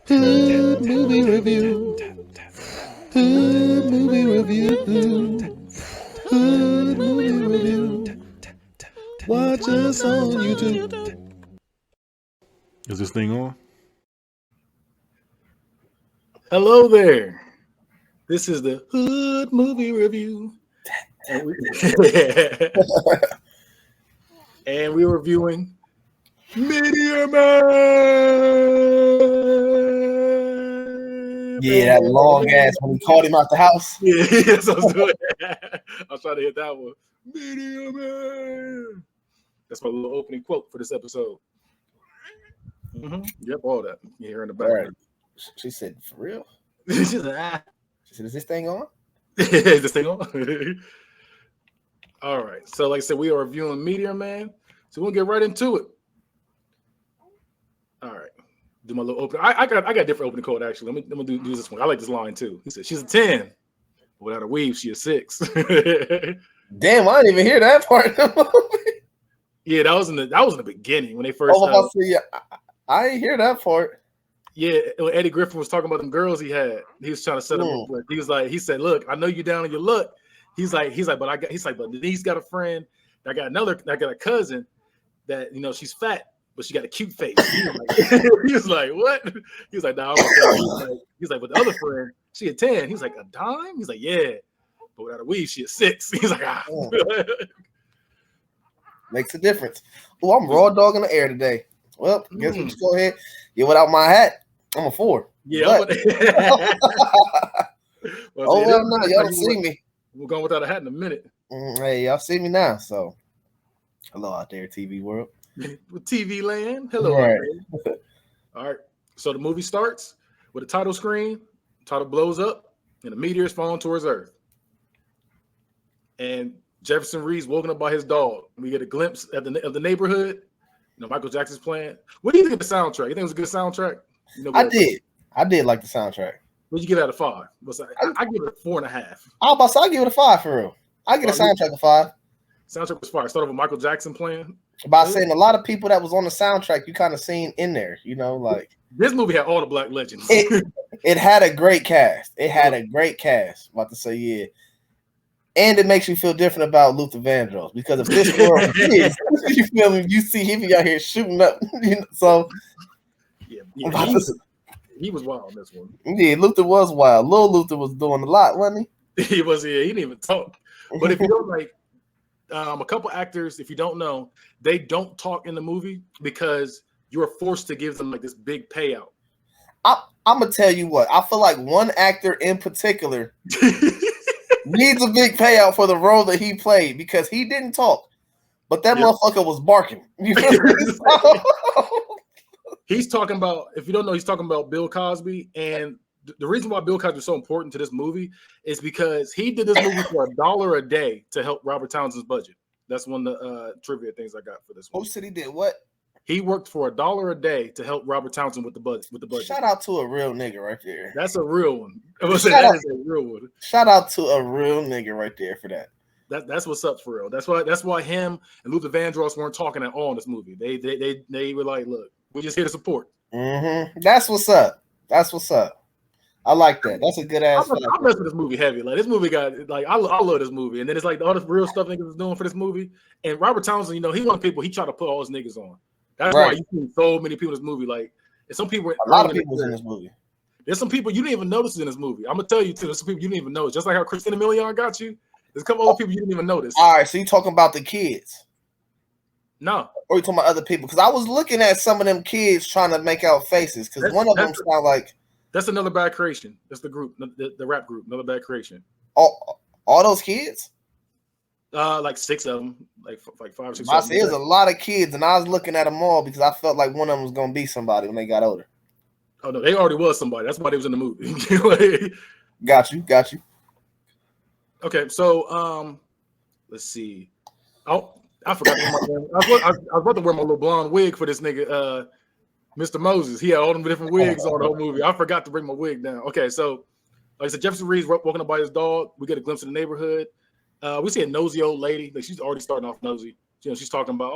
Hood movie review. Hood movie review. Hood movie review. Watch us on YouTube. Is this thing on? Hello there. This is the Hood movie review. And we're reviewing Meteor Man. Yeah, that long ass when we called him out the house. Yeah, yes, I was doing that. I was trying to hit that one. Meteor Man. That's my little opening quote for this episode. Yep, all that. You hear in the background. Right. She said, "For real?" She's like, ah. She said, "Is this thing on?" Is this thing on? All right. So, like I said, we are reviewing Meteor Man. So we'll get right into it. All right. Do my little opening. I got a different opening quote actually. Let me do this one. I like this line too. He said, "She's a 10. Without a weave, she a 6." Damn, I didn't even hear that part of the movie. Yeah, that was in the beginning when they first. I didn't hear that part. Yeah, when Eddie Griffin was talking about them girls he had, he was trying to set them up with. He said, "Look, I know you're down on your luck." He's like, but he's got a friend. I got a cousin that she's fat, but she got a cute face. He was like, what? He was like, nah. He's like, but the other friend, she a 10. He's like, a dime? He's like, yeah, but without a weave, she a 6. He's like, ah. Makes a difference. Oh, I'm raw dog in the air today. Well, guess what? You go ahead. Yeah, without my hat, I'm a 4. Yeah. Well, no, y'all don't see me. We're going without a hat in a minute. Hey, y'all see me now. So, hello out there, TV world. With TV land. Hello. Right. All right. So the movie starts with a title screen. The title blows up, and a meteor is falling towards Earth. And Jefferson Reed's woken up by his dog. We get a glimpse of the neighborhood. Michael Jackson's playing. What do you think of the soundtrack? You think it was a good soundtrack? I did like the soundtrack. What'd you give it out of 5? I give it a 4.5. I give it a 5 for real. I get a soundtrack a 5. Soundtrack was fire. Started with Michael Jackson playing. By saying a lot of people that was on the soundtrack, you kind of seen in there. Like this movie had all the black legends. It had a great cast. About to say, yeah. And it makes you feel different about Luther Vandross because if this world is, you feel me? You see him out here shooting up. So yeah, he was wild on this one. Yeah, Luther was wild. Lil Luther was doing a lot, wasn't he? He was. Yeah, he didn't even talk. But if you don't like, a couple actors, if you don't know, they don't talk in the movie because you're forced to give them like this big payout. I'm gonna tell you what. I feel like one actor in particular needs a big payout for the role that he played because he didn't talk, but that motherfucker was barking. He's talking about, if you don't know, he's talking about Bill Cosby. And the reason why Bill Cosby is so important to this movie is because he did this movie for $1 a day to help Robert Townsend's budget. That's one of the trivia things I got for this one. Who said he did what? He worked for $1 a day to help Robert Townsend with the budget. Shout out to a real nigga right there. That's a real one. That is a real one. Shout out to a real nigga right there for that. That's what's up for real. That's why him and Luther Vandross weren't talking at all in this movie. They were like, look, we're just here to support. Mm-hmm. That's what's up. I like that. That's a good ass. I mess with this movie heavy. Like this movie got like I love this movie, and then it's like all this real stuff niggas was doing for this movie. And Robert Townsend, he one of the people he tried to put all his niggas on. That's why you see so many people in this movie. Like, and some people, a lot of people in this movie. There's some people you didn't even notice in this movie. I'm gonna tell you too. There's some people you didn't even notice. Just like how Christina Milian got you. There's a couple other people you didn't even notice. All right, so you talking about the kids? No. Or you talking about other people? Because I was looking at some of them kids trying to make out faces. Because one of them sound like that's Another Bad Creation. That's the group, the rap group, Another Bad Creation. All those kids? Like 6 of them, like 5 or 6. There's a lot of kids, and I was looking at them all because I felt like one of them was gonna be somebody when they got older. Oh no, they already was somebody. That's why they was in the movie. Got you. Okay, so let's see. Oh, I forgot. I was about to wear my little blonde wig for this nigga, Mr. Moses. He had all them different wigs on the whole movie. I forgot to bring my wig down. Okay, so like I said, Jefferson Reed's walking up by his dog. We get a glimpse of the neighborhood. We see a nosy old lady. Like she's already starting off nosy. She's talking about,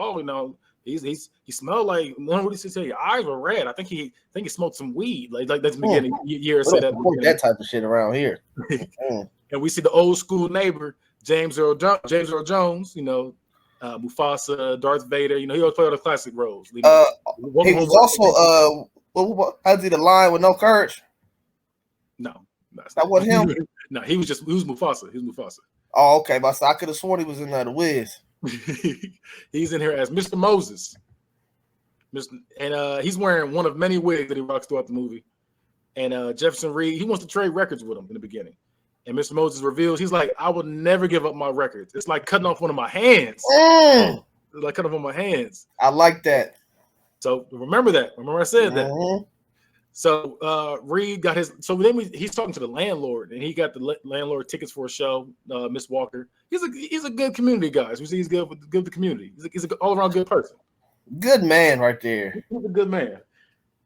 He smelled like, what did he say? Your eyes were red. I think he smoked some weed. Like that's the beginning year said that type of shit around here. And we see the old school neighbor, James Earl Jones, you know, Mufasa, Darth Vader, you know, he always played all the classic roles. He was also how's he the lion with no courage? No, that wasn't him. No, he was Mufasa. He was Mufasa. Oh, okay. But I could have sworn he was in there, the Wiz. He's in here as Mr. Moses. And he's wearing one of many wigs that he rocks throughout the movie. And Jefferson Reed, he wants to trade records with him in the beginning. And Mr. Moses reveals, he's like, I will never give up my records. It's like cutting off one of my hands. It's like cutting off one of my hands. I like that. So remember that. Remember I said that. So Reed got his. So then he's talking to the landlord, and he got the landlord tickets for a show. Miss Walker. He's a good community guy. So we see he's good with the community. He's an all around good person. Good man right there. He's a good man,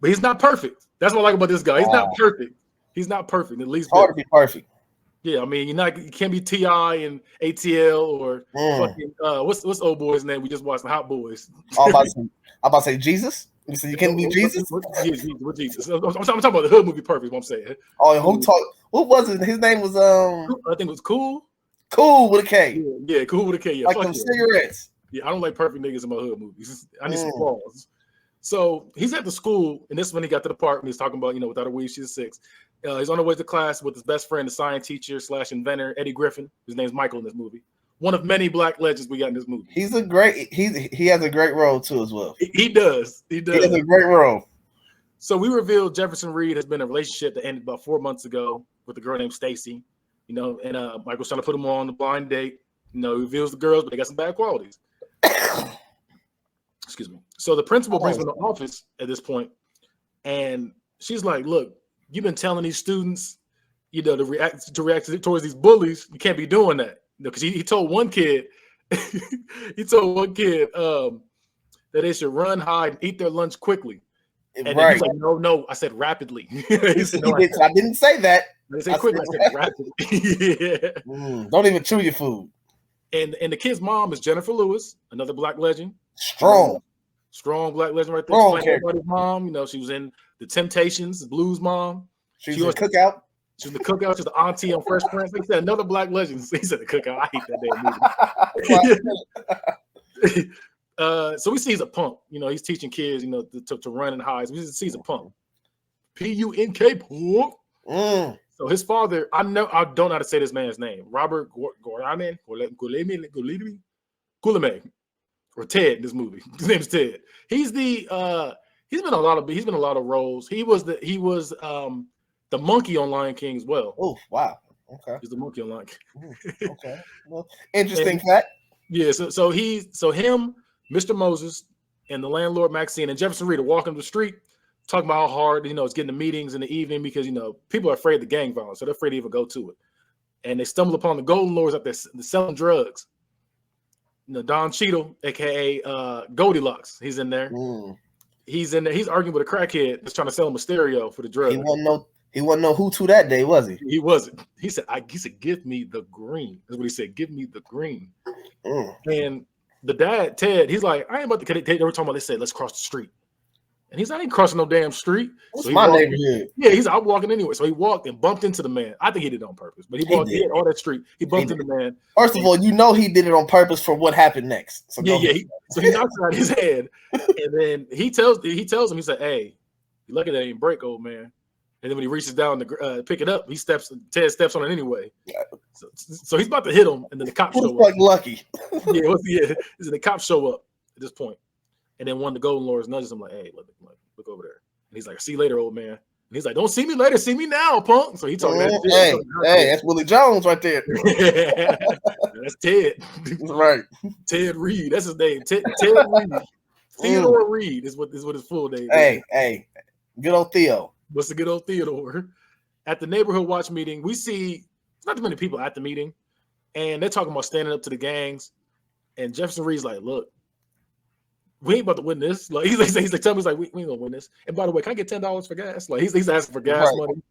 but he's not perfect. That's what I like about this guy. He's not perfect. He's not perfect. At least it's hard to be perfect. Yeah, I mean, you can't be T.I. and ATL or fucking what's old boy's name? We just watched the Hot Boys. I'm about to say Jesus. You said you can't be Jesus? With Jesus. I'm talking about the hood movie Perfect, what I'm saying. Oh, what was it? His name was I think it was Cool. Cool with a K. Yeah, Cool with a K. Yeah, like them cigarettes. Yeah, I don't like perfect niggas in my hood movies. I need some flaws. So he's at the school, and this is when he got to the part when he's talking about, without a weed, she's 6. He's on the way to class with his best friend, the science teacher / inventor, Eddie Griffin. His name's Michael in this movie. One of many black legends we got in this movie. He has a great role too as well. He does. He has a great role. So we revealed Jefferson Reed has been in a relationship that ended about 4 months ago with a girl named Stacy. And Michael's trying to put him on the blind date. He reveals the girls, but they got some bad qualities. Excuse me. So the principal brings him to the office at this point, and she's like, "Look, you've been telling these students, to react towards these bullies. You can't be doing that." Because he told one kid, that they should run, hide, and eat their lunch quickly. And then he's like, "No, I said rapidly." I didn't say that. I said quickly. I said rapidly. Don't even chew your food. And the kid's mom is Jennifer Lewis, another black legend. Strong black legend right there. Everybody's mom. She was in The Temptations, the Blues mom. She was in Cookout. She was the Cookout. She's the auntie on Fresh Prince. He said another black legend. He said the Cookout. I hate that damn movie. So we see he's a punk. He's teaching kids, to run and hide. So we see he's a punk. P-U-N-K punk. So his father, I don't know how to say this man's name. Robert Guillaume or Ted in this movie. His name's Ted. He's been a lot of roles. He was the monkey on Lion King as well. Oh, wow. Okay. He's the monkey on Lion King. Okay. Well, interesting fact. Yeah, so him, Mr. Moses, and the landlord Maxine and Jefferson Reed are walking the street, talking about how hard, it's getting to meetings in the evening because, people are afraid of the gang violence, so they're afraid to even go to it. And they stumble upon the Golden Lords out there selling drugs. Don Cheadle, aka Goldilocks, he's in there. He's in there. He's arguing with a crackhead that's trying to sell him a stereo for the drug. He wasn't no Hutu that day, was he? He wasn't. He said, give me the green. That's what he said. Give me the green. And the dad, Ted, he's like, I ain't about to. They were talking about. They said, let's cross the street. And he's like, I ain't crossing no damn street. It's my neighborhood. Yeah, he's out walking anyway. So he walked and bumped into the man. I think he did it on purpose, but he hit all that street. He bumped into the man. First of all, he did it on purpose for what happened next. So so he knocks out his head, and then he tells him, he said, "Hey, you lucky that ain't break, old man." And then when he reaches down to pick it up, Ted steps on it anyway. So he's about to hit him, and then the cops show up. Like lucky. The cops show up at this point. And then one of the Golden Lords nudges him like, "Hey, look over there." And he's like, "See you later, old man." And he's like, "Don't see me later, see me now, punk." So he talking hey, that's Willie Jones right there. That's Ted. Right. Ted Reed. That's his name. Ted Reed. Theodore Reed is what his full name is. Hey. Good old Theo. What's the good old Theodore? At the neighborhood watch meeting, we see not too many people at the meeting, and they're talking about standing up to the gangs. And Jefferson Reed's like, "Look, we ain't about to win this." Like he's like, tell me, he's like, we ain't gonna win this. And by the way, can I get $10 for gas? Like he's asking for gas money.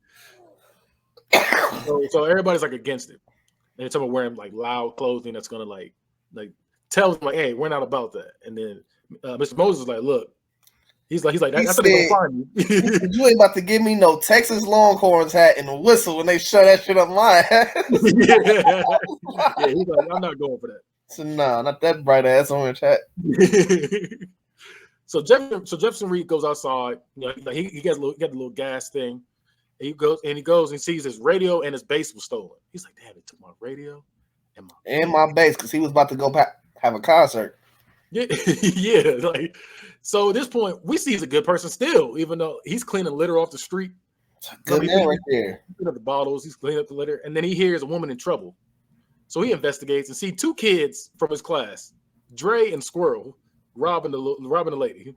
So everybody's like against it. And they're talking about wearing like loud clothing that's gonna like tell them like, hey, we're not about that. And then Mr. Moses was like, look, he's like, that's how said, they gonna find me. You ain't about to give me no Texas Longhorns hat and a whistle when they shut that shit up my ass. Yeah, he's like, I'm not going for that. So nah, not that bright ass orange hat. So Jefferson Reed goes outside. You know, he got the little gas thing. He goes and sees his radio and his bass was stolen. He's like, damn, they took my radio and my bass because he was about to go have a concert. Yeah, yeah. Like, so at this point, we see he's a good person still, even though he's cleaning litter off the street. Good man right there. Cleaning up the bottles, he's cleaning up the litter, and then he hears a woman in trouble. So he investigates and see two kids from his class, Dre and Squirrel, robbing the lady.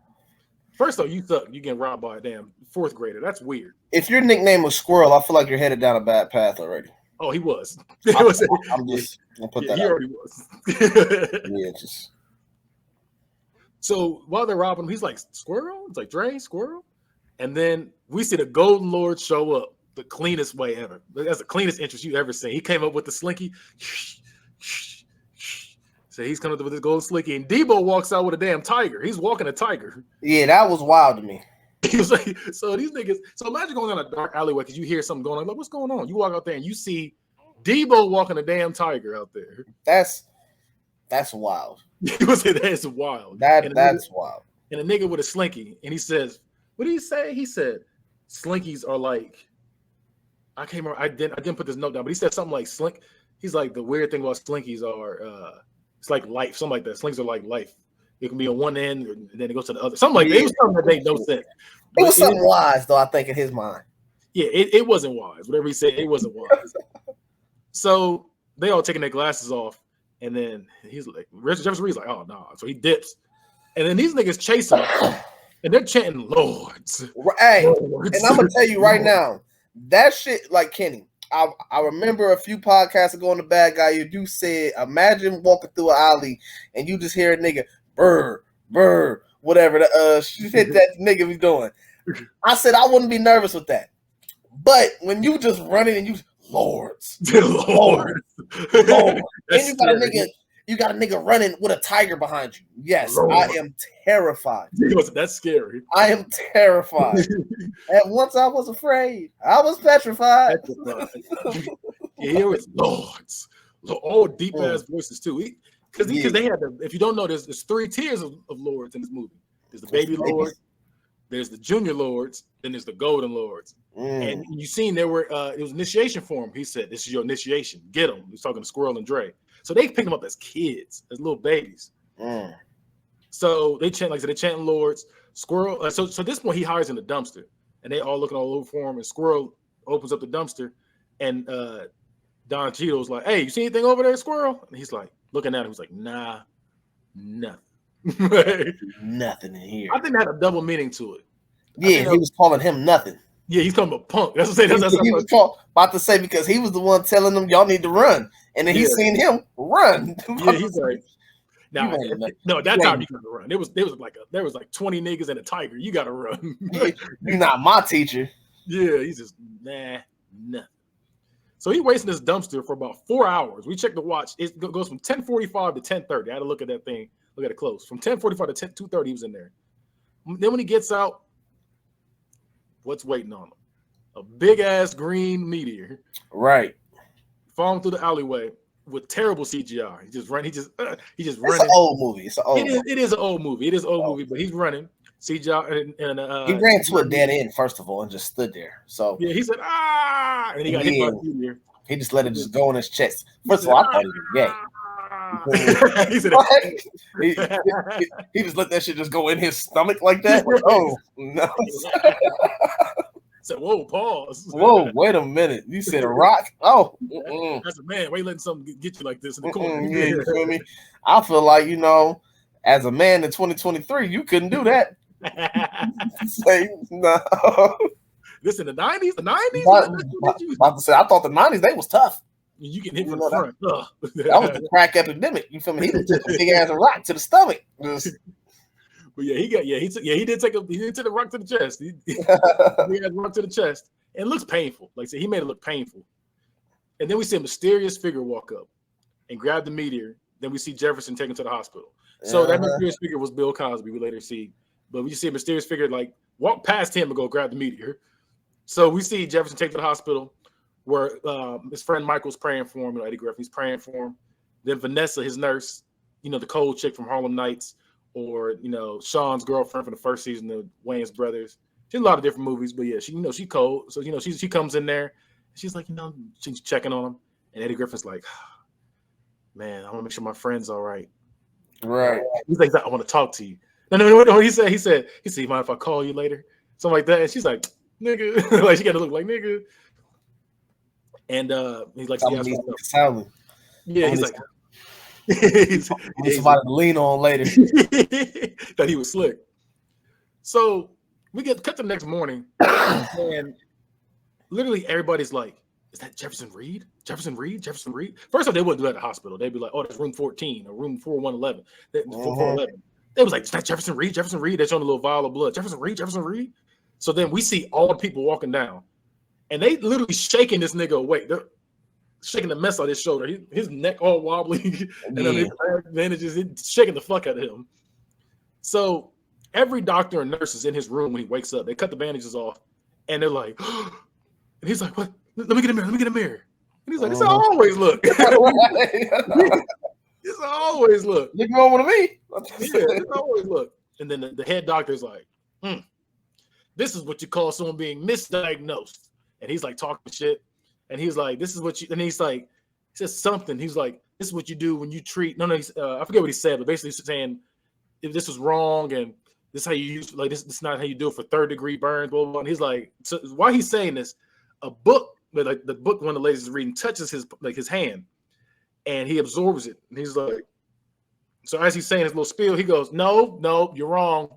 First off, you suck. You getting robbed by a damn fourth grader. That's weird. If your nickname was Squirrel, I feel like you're headed down a bad path already. Oh, he was. I'm just gonna put that. He out. already was. Yeah, just. So while they're robbing him, he's like, Squirrel? It's like, Dre, Squirrel? And then we see the Golden Lord show up the cleanest way ever. That's the cleanest entrance you've ever seen. He came up with the slinky. So he's coming up with his gold slinky. And Debo walks out with a damn tiger. He's walking a tiger. Yeah, that was wild to me. He was like, so these niggas, so imagine going down a dark alleyway because you hear something going on. Like, what's going on? You walk out there and you see Debo walking a damn tiger out there. That's wild. You would say that's wild. That's wild. And a nigga with a slinky, and he says, what did he say? He said, slinkies are like, I can't remember. I didn't put this note down, but he said something like slink. He's like, the weird thing about slinkies are, it's like life, something like that. Slinkies are like life. It can be on one end, and then it goes to the other. Something like that. It was something that made no sense. It was something wise, though, I think, in his mind. Yeah, it wasn't wise. Whatever he said, it wasn't wise. So they all taking their glasses off, and then he's like, Jefferson Reed's like, oh, no. So he dips. And then these niggas chase him, and they're chanting, Lords. Hey, Lords. and I'm going to tell you right now, that shit, like Kenny, I remember a few podcasts ago on The Bad Guy, you said, imagine walking through an alley, and you just hear a nigga, brr, brr, whatever the shit that nigga be doing. I said I wouldn't be nervous with that. But when you just running and you Lords. Lord. And you got a nigga running with a tiger behind you. Yes, Lord. I am terrified. That's scary. I am terrified. At once I was afraid. I was petrified. Yeah, here it's Lords. All deep ass voices too. Because they had if you don't know, there's three tiers of Lords in this movie. There's the baby Lord, there's the junior Lords, then there's the golden Lords. And you seen there were it was initiation for him. He said, "This is your initiation. Get them." He was talking to Squirrel and Dre. So they picked them up as kids, as little babies. So they chant they chanting Lords. Squirrel. So at this point he hires in the dumpster, and they all looking all over for him. And Squirrel opens up the dumpster, and Don Cheeto's like, "Hey, you see anything over there, Squirrel?" And he's like looking at him. He's like, "Nah, nothing." Nothing in here. I think that had a double meaning to it. Yeah, he was calling him nothing. Yeah, he's calling him a punk. That's what I'm saying. He was about to say because he was the one telling them y'all need to run, and then he seen him run. Yeah, he's like, no, at that time you gotta run. There was like 20 niggas and a tiger. You gotta run. You're not my teacher. Yeah, he's just nothing. So he wasting this dumpster for about 4 hours. We checked the watch. It goes from 10:45 to 10:30. I had to look at that thing. Look at it close. From 10:45 to 2:30, he was in there. Then when he gets out, what's waiting on him? A big ass green meteor. Right. Falling through the alleyway with terrible CGI. He just running. It's running. It's an old movie. It is an old movie. It is an old movie, but he's running. CGI and he ran to a dead end first of all and just stood there. So yeah, he said and he got hit by a meteor. He just let it just go in his chest. First of all, I thought he was gay. He said, he just let that shit just go in his stomach like that. Like, oh no! Said, whoa, pause. Whoa, wait a minute. You said a rock? Oh, that's a man. Why you letting something get you like this in the corner? Yeah, you feel me? I feel like as a man in 2023, you couldn't do that. Say no. This in the 90s? The 90s? About to say, I thought the 90s they was tough. You get hit from the front. That was the crack epidemic. You feel me? He took a big ass rock to the stomach. But yeah, he did take a rock to the chest. He had a rock to the chest. And it looks painful. Like I said, he made it look painful. And then we see a mysterious figure walk up and grab the meteor Then we see Jefferson taken to the hospital. So that mysterious figure was Bill Cosby. We later see, but we just see a mysterious figure like walk past him and go grab the meteor. So we see Jefferson taken to the hospital, where his friend Michael's praying for him. Eddie Griffin's praying for him. Then Vanessa, his nurse, the cold chick from Harlem Nights, or Sean's girlfriend from the first season of Wayans Brothers. She's in a lot of different movies, but yeah, she cold. So she comes in there. She's like, she's checking on him, and Eddie Griffin's like, man, I want to make sure my friend's all right. Right. He's like, I want to talk to you. No. He said, you mind if I call you later? Something like that. And she's like, nigga, like she got to look like nigga. And he's like, yeah, he's like, he's somebody to lean on later. That he was slick. So we get cut to the next morning, and literally everybody's like, is that Jefferson Reed? Jefferson Reed? Jefferson Reed? First off, they wouldn't do that at the hospital. They'd be like, oh, that's room 14 or room 4111. 411. They was like, is that Jefferson Reed? Jefferson Reed? They're showing a little vial of blood. Jefferson Reed? Jefferson Reed? So then we see all the people walking down, and they literally shaking this nigga awake. They're shaking the mess out of his shoulder. His neck all wobbly, and then his bandages shaking the fuck out of him. So every doctor and nurse is in his room when he wakes up. They cut the bandages off, and they're like, and he's like, what? Let me get a mirror. Let me get a mirror. And he's like, this is how I always look. This is how I always look. Look over to me. This is how I always look. And then the head doctor's like, this is what you call someone being misdiagnosed. And he's like talking shit. And he's like, this is what you, and he's like, he says something. He's like, this is what you do when you treat, I forget what he said, but basically saying, if this was wrong and this is how you use, like, this is not how you do it for 3rd-degree burns, blah, blah, blah. And he's like, so while he's saying this, a book, like the book one of the ladies is reading, touches his hand, and he absorbs it. And he's like, so as he's saying his little spiel, he goes, no, you're wrong.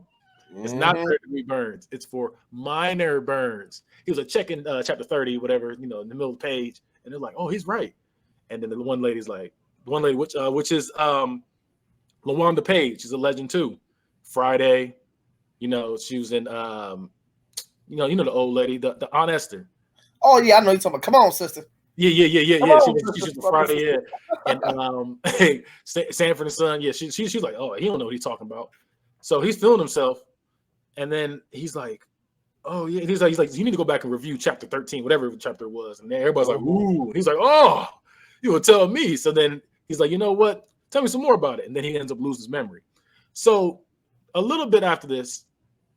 It's not 3rd-degree burns. It's for minor burns. He was like checking chapter 30, whatever, in the middle of the page, and they're like, oh, he's right. And then the one lady, which is LaWanda Page, she's a legend too. Friday, she was in the old lady, the Aunt Esther. Oh yeah, I know you're talking about. Come on, sister. Yeah. She was the Friday, yeah. And Sanford and Son, yeah. She's like, oh, he don't know what he's talking about. So he's feeling himself, and then he's like, oh yeah. He's like, you need to go back and review chapter 13, whatever chapter it was. And then everybody's like, ooh. And he's like, oh, you will tell me. So then he's like, you know what? Tell me some more about it. And then he ends up losing his memory. So a little bit after this,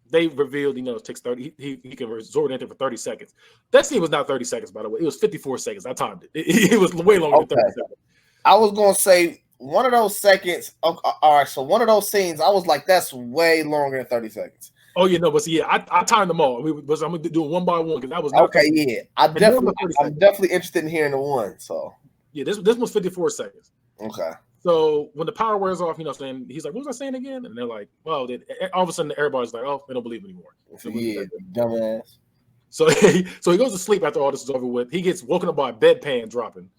they revealed, it takes 30. He can absorb anything for 30 seconds. That scene was not 30 seconds, by the way. It was 54 seconds. I timed it. It was way longer than 30 seconds. I was going to say one of those seconds. All right, so one of those scenes, I was like, that's way longer than 30 seconds. Oh, yeah, no, but see, I timed them all. I'm going to do it one by one because that was okay, yeah. I'm definitely interested in hearing the one. So yeah, this was 54 seconds. Okay. So when the power wears off, saying, he's like, what was I saying again? And they're like, well, all of a sudden everybody's like, oh, they don't believe anymore. Yeah, dumbass. So he goes to sleep after all this is over with. He gets woken up by a bedpan dropping.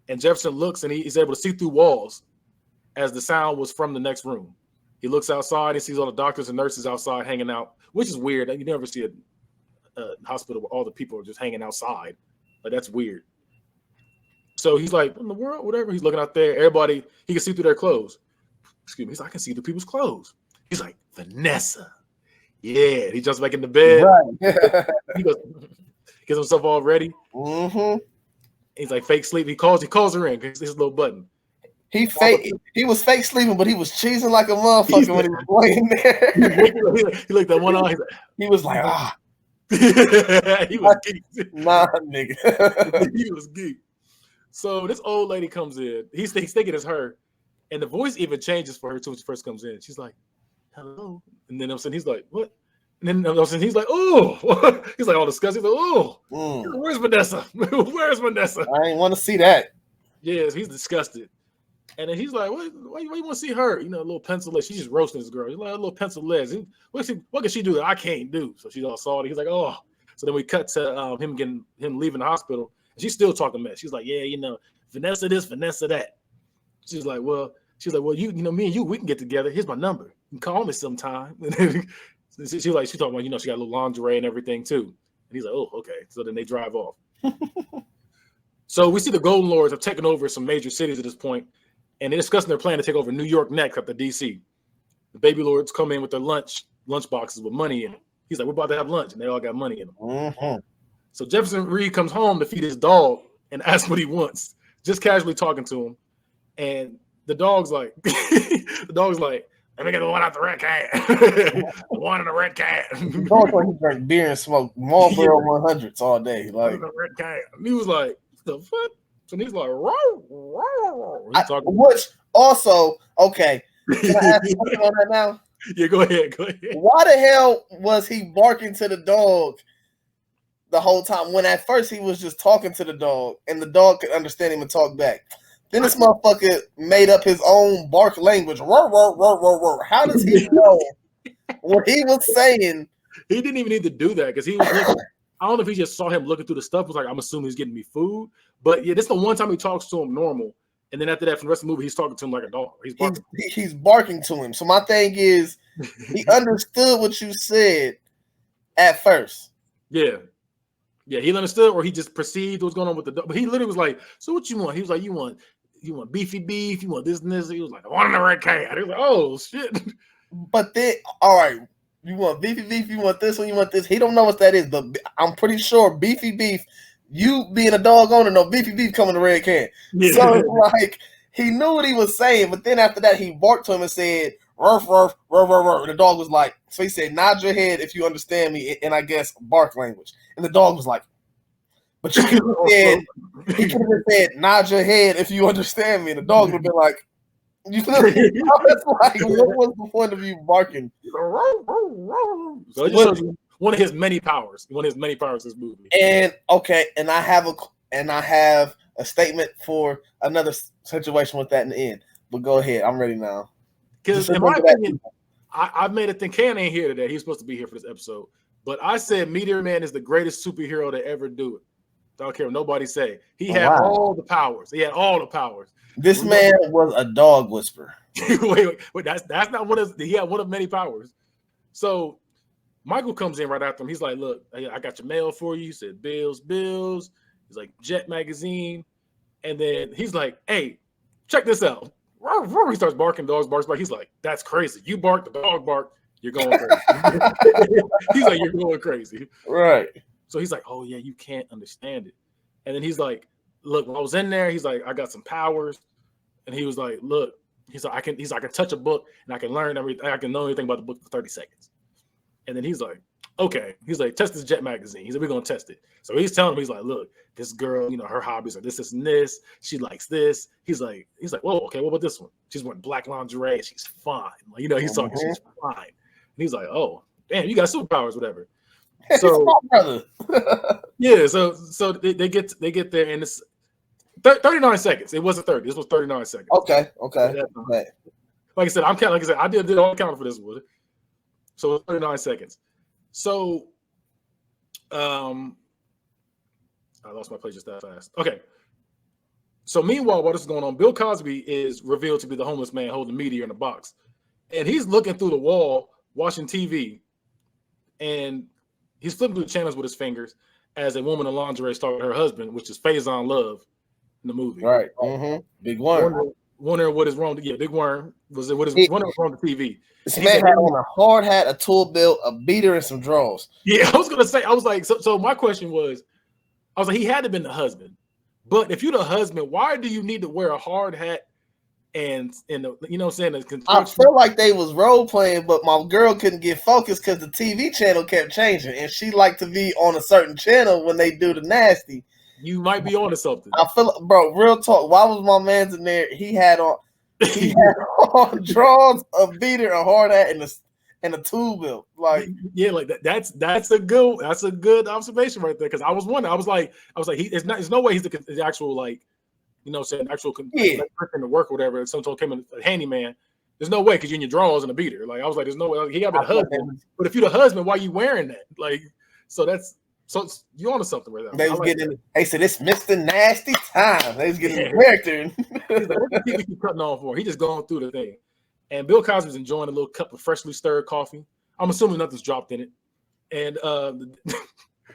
And Jefferson looks and he's able to see through walls as the sound was from the next room. He looks outside and sees all the doctors and nurses outside hanging out, which is weird. You never see a hospital where all the people are just hanging outside. Like, that's weird. So he's like, in the world, whatever. He's looking out there. Everybody, he can see through their clothes. Excuse me. He's like, I can see through people's clothes. He's like, Vanessa. Yeah. He jumps back in the bed. Right. He goes, gets himself all ready. Mm-hmm. He's like, fake sleep. He calls her in. His little button. He was fake sleeping, but he was cheesing like a motherfucker when he was laying there. He looked at one eye. He was like, ah. He was geek. Nah, nigga. He was geek. So this old lady comes in. He's thinking it's her. And the voice even changes for her too when she first comes in. She's like, hello. And then he's like, what? And then he's like, oh. He's like all disgusted. He's like, oh, where's Vanessa? Where's Vanessa? I ain't want to see that. Yes, he's disgusted. And then he's like, why you want to see her? A little pencil legs. She's just roasting this girl. He's like, a little pencil legs. What can she do that I can't do? So she's all salty. He's like, oh. So then we cut to him leaving the hospital. And she's still talking mess. She's like, yeah, Vanessa this, Vanessa that. She's like, well, you me and you, we can get together. Here's my number. You can call me sometime. She's talking about, she got a little lingerie and everything too. And he's like, oh, okay. So then they drive off. So we see the Golden Lords have taken over some major cities at this point. and they're discussing their plan to take over New York next after DC. The baby lords come in with their lunch boxes with money in it. He's like, we're about to have lunch, and they all got money in them. Mm-hmm. So Jefferson Reed comes home to feed his dog and asks what he wants, just casually talking to him. And the dog's like, let me get the one out the red can. One in the red can. The dog like he drank beer and smoked Marlboro 100s all day. Like the red can. And he was like, the fuck? So he's like, which also, okay. Can I ask you something on that now? Yeah, go ahead. Why the hell was he barking to the dog the whole time when at first he was just talking to the dog and the dog could understand him and talk back? Then this motherfucker made up his own bark language. Roar, roar, roar, roar, roar. How does he know what he was saying? He didn't even need to do that because he was looking. I don't know if he just saw him looking through the stuff. Was like, I'm assuming he's getting me food. But yeah, this is the one time he talks to him normal. And then after that, for the rest of the movie, he's talking to him like a dog. He's barking to him. So my thing is, he understood what you said at first. Yeah. Yeah, he understood, or he just perceived what's going on with the dog. But he literally was like, so what you want? He was like, you want beefy beef, you want this and this. He was like, I want a red can. He was like, oh shit. But then, all right, you want beefy beef, you want this one, you want this. He don't know what that is, but I'm pretty sure beefy beef, you being a dog owner, know beefy beef coming in the red can. Yeah. So like he knew what he was saying, but then after that he barked to him and said, ruff, ruff, ruff, ruff, ruff. And the dog was like, so he said, nod your head if you understand me, and I guess bark language. And the dog was like, but you could have said, nod your head if you understand me. And the dog would have been like, you feel me? It's like, what was the point of you barking? So it just shows you one of his many powers. One of his many powers in this movie. And okay, and I have a statement for another situation with that in the end. But go ahead, I'm ready now. Because in my opinion, I've made a thing. Ken ain't here today. He's supposed to be here for this episode. But I said Meteor Man is the greatest superhero to ever do it. I don't care what nobody say. He had all the powers. He had all the powers. This man was a dog whisperer. wait. That's not one of. He had one of many powers. So Michael comes in right after him. He's like, "Look, I got your mail for you." He said, "Bills." He's like, "Jet magazine," and then he's like, "Hey, check this out." He starts barking. Dogs barks back. He's like, "That's crazy. You bark, the dog bark. You're going crazy." He's like, "You're going crazy." Right. So he's like, "Oh yeah, you can't understand it." And then he's like, "Look, when I was in there, he's like, I got some powers." And he was like, "Look," he's like, I can touch a book and I can learn everything. I can know everything about the book for 30 seconds. And then he's like, "Okay." He's like, "Test this Jet magazine." He's like, "We're gonna test it." So he's telling him, he's like, "Look, this girl, her hobbies are this, and this. She likes this." He's like, "Whoa, okay, what about this one? She's wearing black lingerie. She's fine." Like, he's talking, she's fine. And he's like, "Oh, damn, you got superpowers, whatever." So, brother. Yeah, so they get there, and it's 39 seconds. It wasn't 30. This was 39 seconds. Okay. Like I said, I did all counting for this one. So it's 39 seconds. So, I lost my place just that fast. Okay. So meanwhile, while this is going on, Bill Cosby is revealed to be the homeless man holding Meteor in a box, and he's looking through the wall, watching TV, and he's flipping through the channels with his fingers as a woman in lingerie is talking to her husband, which is Faison Love in the movie. Right. Mm-hmm. Big Worm. Wondering what is wrong. Yeah, Big Worm was it? Wondering what's wrong with the TV. This man had on a hard hat, a tool belt, a beater, and some drawers. Yeah, I was gonna say. I was like, so my question was, I was like, he had to have been the husband. But if you're the husband, why do you need to wear a hard hat and the, saying? I feel like they was role playing, but my girl couldn't get focused because the TV channel kept changing, and she liked to be on a certain channel when they do the nasty. You might be onto something. I feel, bro. Real talk. Why was my man's in there? He had on drawers, a beater, a hard hat, and a tool belt. Like, yeah, like that's a good observation right there. Because I was wondering, I was like, there's no way he's the actual actual person to work or whatever. Someone came in a handyman. There's no way because you're in your drawers and a beater. Like I was like, there's no way. He got a husband, but if you're the husband, why are you wearing that? Like, so you're onto something right there. They was getting. They said it's Mr. Nasty Time. They was getting character. He's like, what the keep cutting on for? He just going through the thing. And Bill Cosby's enjoying a little cup of freshly stirred coffee. I'm assuming nothing's dropped in it. And that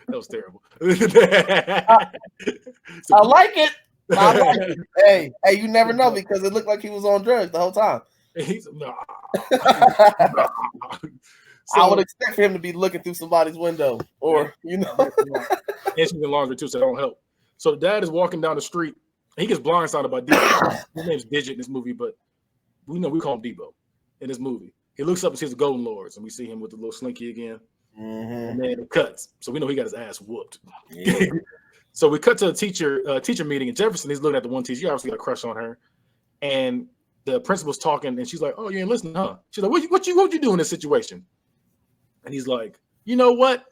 was terrible. I like it. I like it. Hey, you never know because it looked like he was on drugs the whole time. He's nah. So, I would expect for him to be looking through somebody's window, or and she's in laundry too, so that don't help. So the dad is walking down the street. And he gets blindsided by Debo. His name's Digit in this movie, but we call him Debo in this movie. He looks up and sees the Golden Lords, and we see him with the little slinky again. And then it cuts, so we know he got his ass whooped. Yeah. So we cut to a teacher meeting in Jefferson. He's looking at the one teacher. He obviously got a crush on her, and the principal's talking, and she's like, "Oh, you ain't listening, huh?" She's like, "What you do in this situation?" And he's like, "You know what?"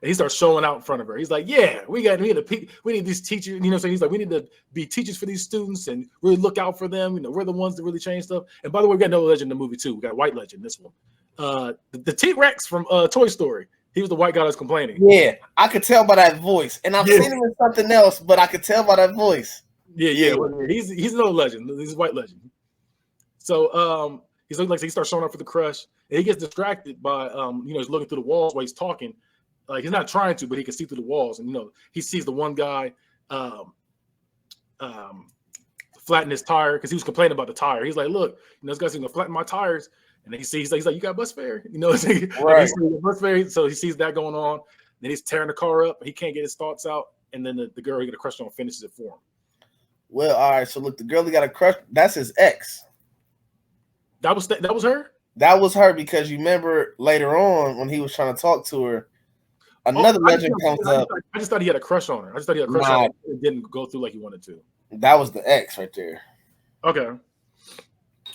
And he starts showing out in front of her. He's like, "Yeah, we need these teachers." You know what I'm saying? He's like, "We need to be teachers for these students and really look out for them. You know, we're the ones that really change stuff." And by the way, we got another legend in the movie too. We got a white legend in this one. The T-Rex from Toy Story. He was the white guy that's complaining. Yeah, I could tell by that voice, and I've seen him in something else, but I could tell by that voice. Yeah. He's another legend. He's a white legend. So he's looking like he starts showing up for the crush, and he gets distracted by he's looking through the walls while he's talking. Like he's not trying to, but he can see through the walls, and he sees the one guy flatten his tire because he was complaining about the tire. He's like, "Look, this guy's gonna flatten my tires," and then he's like, "You got bus fare?" Right? Bus fare. So he sees that going on. Then he's tearing the car up. He can't get his thoughts out, and then the girl he got a crush on finishes it for him. Well, all right. So look, the girl he got a crush. That's his ex. That was her. That was her because you remember later on when he was trying to talk to her. Another legend comes up. I just thought he had a crush on her. I just thought he had a crush on her. It didn't go through like he wanted to. That was the ex right there. Okay.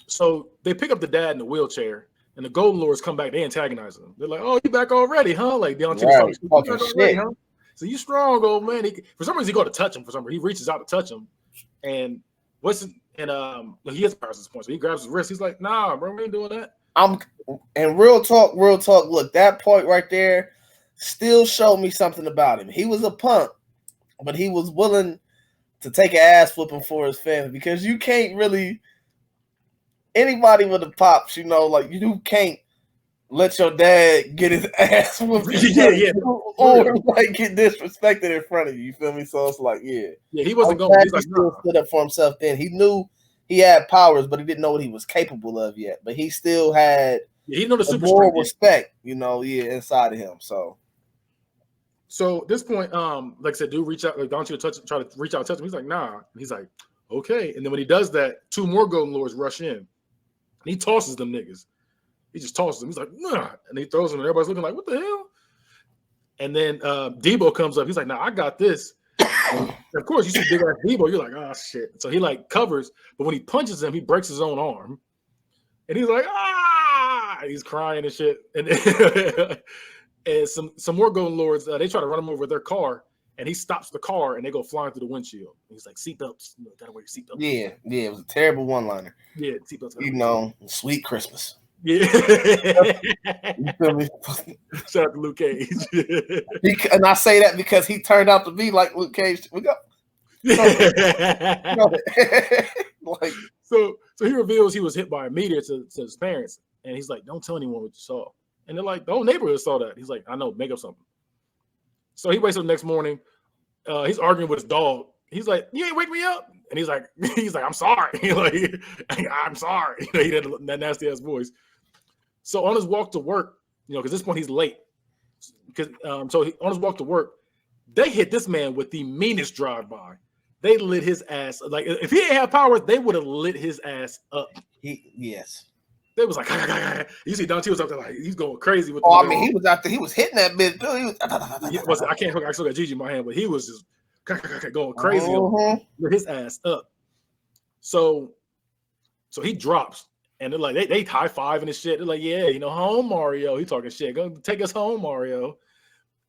So they pick up the dad in the wheelchair, and the Golden Lords come back. They antagonize him. They're like, "Oh, you back already, huh?" Like they on TV. Huh? So you strong, old man. For some reason, he go to touch him. For some reason, he reaches out to touch him, and he has powers at this point. So he grabs his wrist. He's like, "Nah, bro, we ain't doing that." And real talk. Look, that point right there still showed me something about him. He was a punk, but he was willing to take an ass whooping for his family because you can't really anybody with the pops, like you can't let your dad get his ass whooped or like get disrespected in front of you. You feel me? So it's like, he wasn't going. He still stood up for himself. Then he knew he had powers, but he didn't know what he was capable of yet. But he still had he know the super moral respect, inside of him. So at this point, like I said, dude, reach out, like Don try to reach out, touch him. He's like, "Nah." And he's like, "Okay." And then when he does that, two more Golden Lords rush in. And he tosses them niggas. He just tosses them. He's like, "Nah," and he throws them, and everybody's looking like, "What the hell?" And then Debo comes up. He's like, "Nah, I got this." Of course, you see big ass Debo. You're like, "Oh shit!" So he like covers, but when he punches him, he breaks his own arm, and he's like, "Ah!" And he's crying and shit. And and some more Golden Lords, they try to run him over with their car, and he stops the car, and they go flying through the windshield. And he's like, "Seatbelts, gotta wear your seatbelts." Yeah, it was a terrible one-liner. Yeah, seatbelts. Sweet Christmas. Yeah. You feel me? Shout out to Luke Cage. And I say that because he turned out to be like Luke Cage. We go. Like, so he reveals he was hit by a meteor to his parents, and he's like, "Don't tell anyone what you saw." And they're like, "The whole neighborhood saw that." He's like, "I know, make up something." So he wakes up the next morning. He's arguing with his dog. He's like, "You ain't wake me up." And he's like, "I'm sorry." Like, "I'm sorry." He had that nasty ass voice. So on his walk to work, because at this point he's late. On his walk to work, they hit this man with the meanest drive-by. They lit his ass. Like, if he didn't have powers, they would have lit his ass up. Yes. They was like, you see Don T was out there like he's going crazy with. He was out there. He was hitting that bitch too. I still got Gigi in my hand, but he was just going crazy with his ass up. So he drops, and they're like, they high five and shit. They're like, "Yeah, home, Mario." He talking shit. "Go take us home, Mario."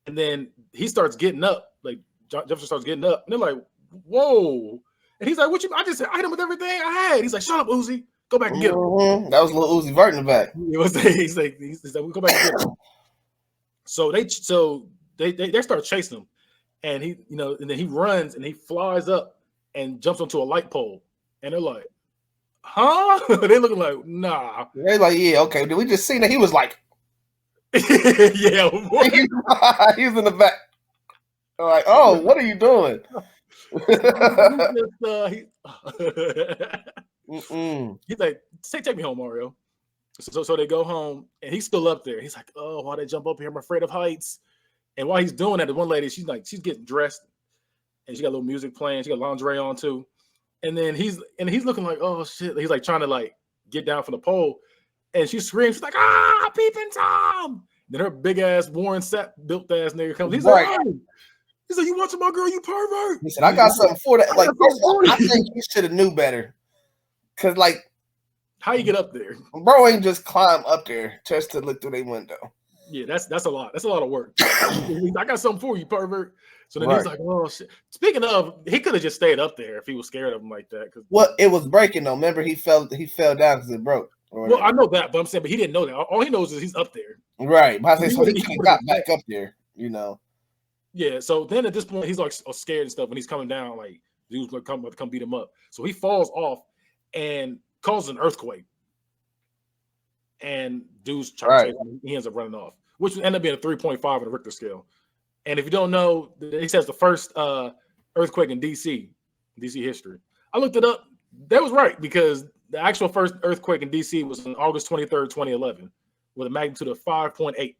And then he starts getting up. Like Jefferson starts getting up, and they're like, "Whoa!" And he's like, "What you? I just hit him with everything I had." He's like, "Shut up, Uzi. Go back and get him." That was little Uzi Vert in the back. He's like, "We go back and get him." So they start chasing him, and and then he runs and he flies up and jumps onto a light pole, and they're like, "Huh?" They looking like, "Nah." They're like, "Yeah, okay." Did we just see that he was like, "Yeah." He's in the back. They're like, "Oh, what are you doing?" He's like, take me home, Mario. So they go home, and he's still up there. He's like, oh, why they jump up here? I'm afraid of heights. And while he's doing that, the one lady, she's getting dressed, and she got a little music playing. She got lingerie on too. And then he's looking like, oh shit. He's like trying to like get down from the pole, and she screams, she's like, peeping Tom. Then her big ass Warren Sapp built ass nigga comes. He's like, oh. He's like, you watching my girl, you pervert. He said, I got something for that. Like, I think he should have knew better. Cause like, how you get up there? Bro ain't just climb up there just to look through their window. Yeah, that's a lot. That's a lot of work. I got something for you, pervert. So then he's like, oh shit. Speaking of, he could have just stayed up there if he was scared of him like that. Well, it was breaking though. Remember, he fell down because it broke. Well, I know that, but I'm saying, but he didn't know that. All he knows is he's up there. Right. But I say, so he got back up there, you know. Yeah. So then at this point, he's like scared and stuff. When he's coming down, like dude's gonna come beat him up. So he falls off and causes an earthquake. And dude's trying to chase him. He ends up running off, which ended up being a 3.5 on the Richter scale. And if you don't know, he says the first earthquake in DC history. I looked it up. That was right, because the actual first earthquake in DC was on August 23rd, 2011, with a magnitude of 5.8.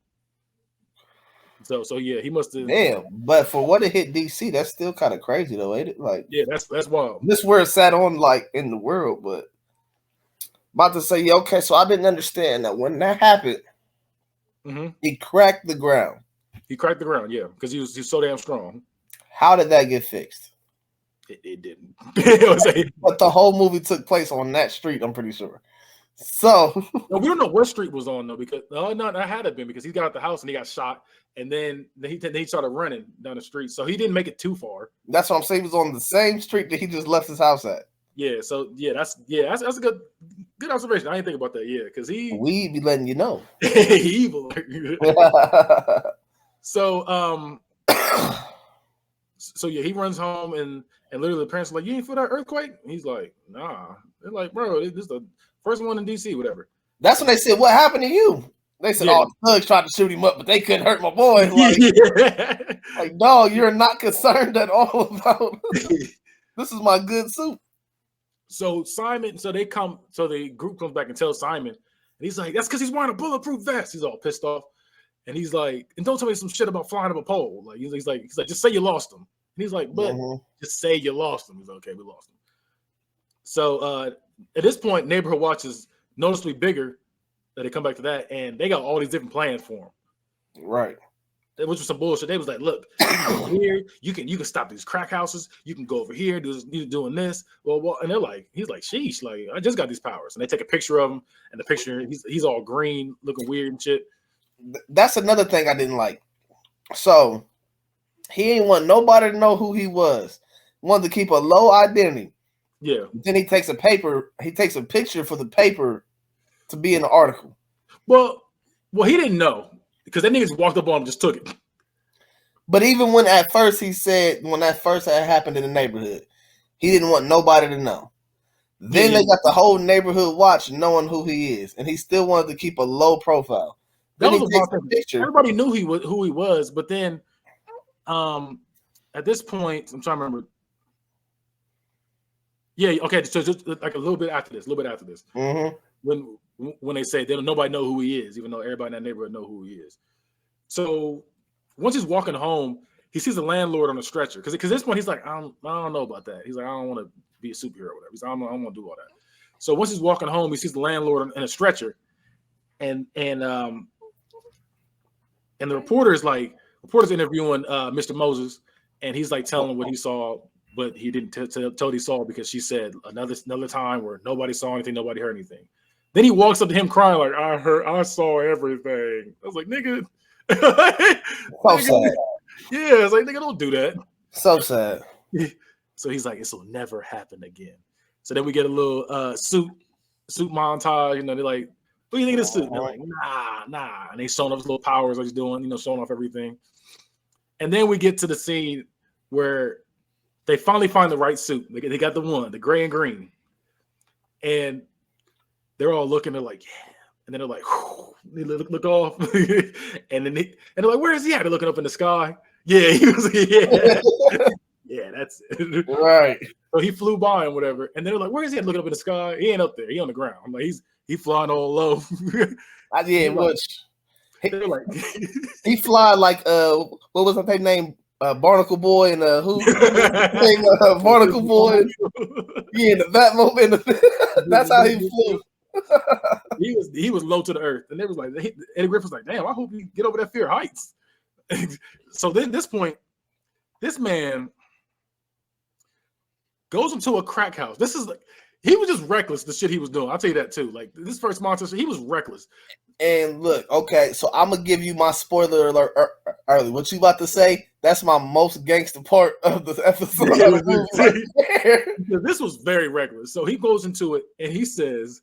So yeah, he must have. Damn, but for what it hit DC, that's still kind of crazy though, ain't it? Like, yeah, that's wild. This is where it sat on like in the world, but about to say, yeah, okay, so I didn't understand that when that happened, he cracked the ground. He cracked the ground, yeah, because he's so damn strong. How did that get fixed? It didn't. But the whole movie took place on that street, I'm pretty sure. So no, we don't know what street was on though, because no, that had to have been because he got out the house and he got shot, and then he started running down the street, so he didn't make it too far. That's what I'm saying. He was on the same street that he just left his house at. Yeah, so that's a good observation. I didn't think about that. Yeah, because we be letting you know. Evil. So so yeah, he runs home and literally the parents are like, you ain't feel that earthquake? And he's like, nah. They're like, bro, this is the first one in DC, whatever. That's when they said, what happened to you? They said, the thugs tried to shoot him up, but they couldn't hurt my boy. Like, like, no, you're not concerned at all about this is my good suit. So Simon, the group comes back and tells Simon, and he's like, that's because he's wearing a bulletproof vest. He's all pissed off. And he's like, and don't tell me some shit about flying up a pole. Like he's like, just say you lost him. And he's like, but just say you lost him. He's like, okay, we lost him. So at this point, Neighborhood Watch is noticeably bigger. That they come back to that, and they got all these different plans for him. Right. Which was some bullshit. They was like, look, you can go here, you can stop these crack houses, you can go over here, doing this. Well, and they're like, he's like, sheesh, like I just got these powers. And they take a picture of him, and the picture, he's all green, looking weird and shit. That's another thing I didn't like. So he ain't want nobody to know who he was. He wanted to keep a low identity. Yeah. Then he takes a picture for the paper to be in the article. Well, he didn't know because that nigga just walked up on him and just took it. But even when at first he said, when that first had happened in the neighborhood, he didn't want nobody to know. Then they got the whole Neighborhood Watch knowing who he is, and he still wanted to keep a low profile. Then he takes a picture. Everybody knew who he was, but then at this point, I'm trying to remember. Yeah, okay, so just like a little bit after this. When they say nobody know who he is, even though everybody in that neighborhood know who he is. So once he's walking home, he sees the landlord on a stretcher. Because at this point, he's like, I don't know about that. He's like, I don't want to be a superhero or whatever. He's like, I don't want to do all that. So once he's walking home, he sees the landlord in a stretcher. And the reporter's interviewing Mr. Moses, and he's like telling him what he saw, but he didn't tell what he saw because she said another time where nobody saw anything, nobody heard anything. Then he walks up to him crying like, I saw everything. I was like, nigga. So sad. Yeah, it's like, nigga, don't do that. So sad. So he's like, this will never happen again. So then we get a little suit montage. You know, they're like, what do you think of this suit? And they're like, nah. And he's showing off his little powers, like he's doing, showing off everything. And then we get to the scene where they finally find the right suit. They got the gray and green. And they're all looking, they're like, yeah. And then they're like, whew, they look off. and they're like, where is he at? They're looking up in the sky. Yeah, he was, yeah. Yeah, That's it. Right. So he flew by and whatever, and they're like, "Where is he?" Looking up in the sky. He ain't up there. He on the ground. I'm like, he flying all low. They're like, he fly like what was his name? Barnacle Boy and who? Barnacle Boy. Yeah, that moment. That's how he flew. he was low to the earth, and they was like, Eddie Griffin was like, "Damn, I hope you get over that fear of heights." So then, at this point, this man goes into a crack house. This is like he was just reckless. The shit he was doing. I'll tell you that too. Like this first monster, he was reckless. And look, okay, so I'm gonna give you my spoiler alert early. What you about to say? That's my most gangster part of the episode. This was very reckless. So he goes into it and he says,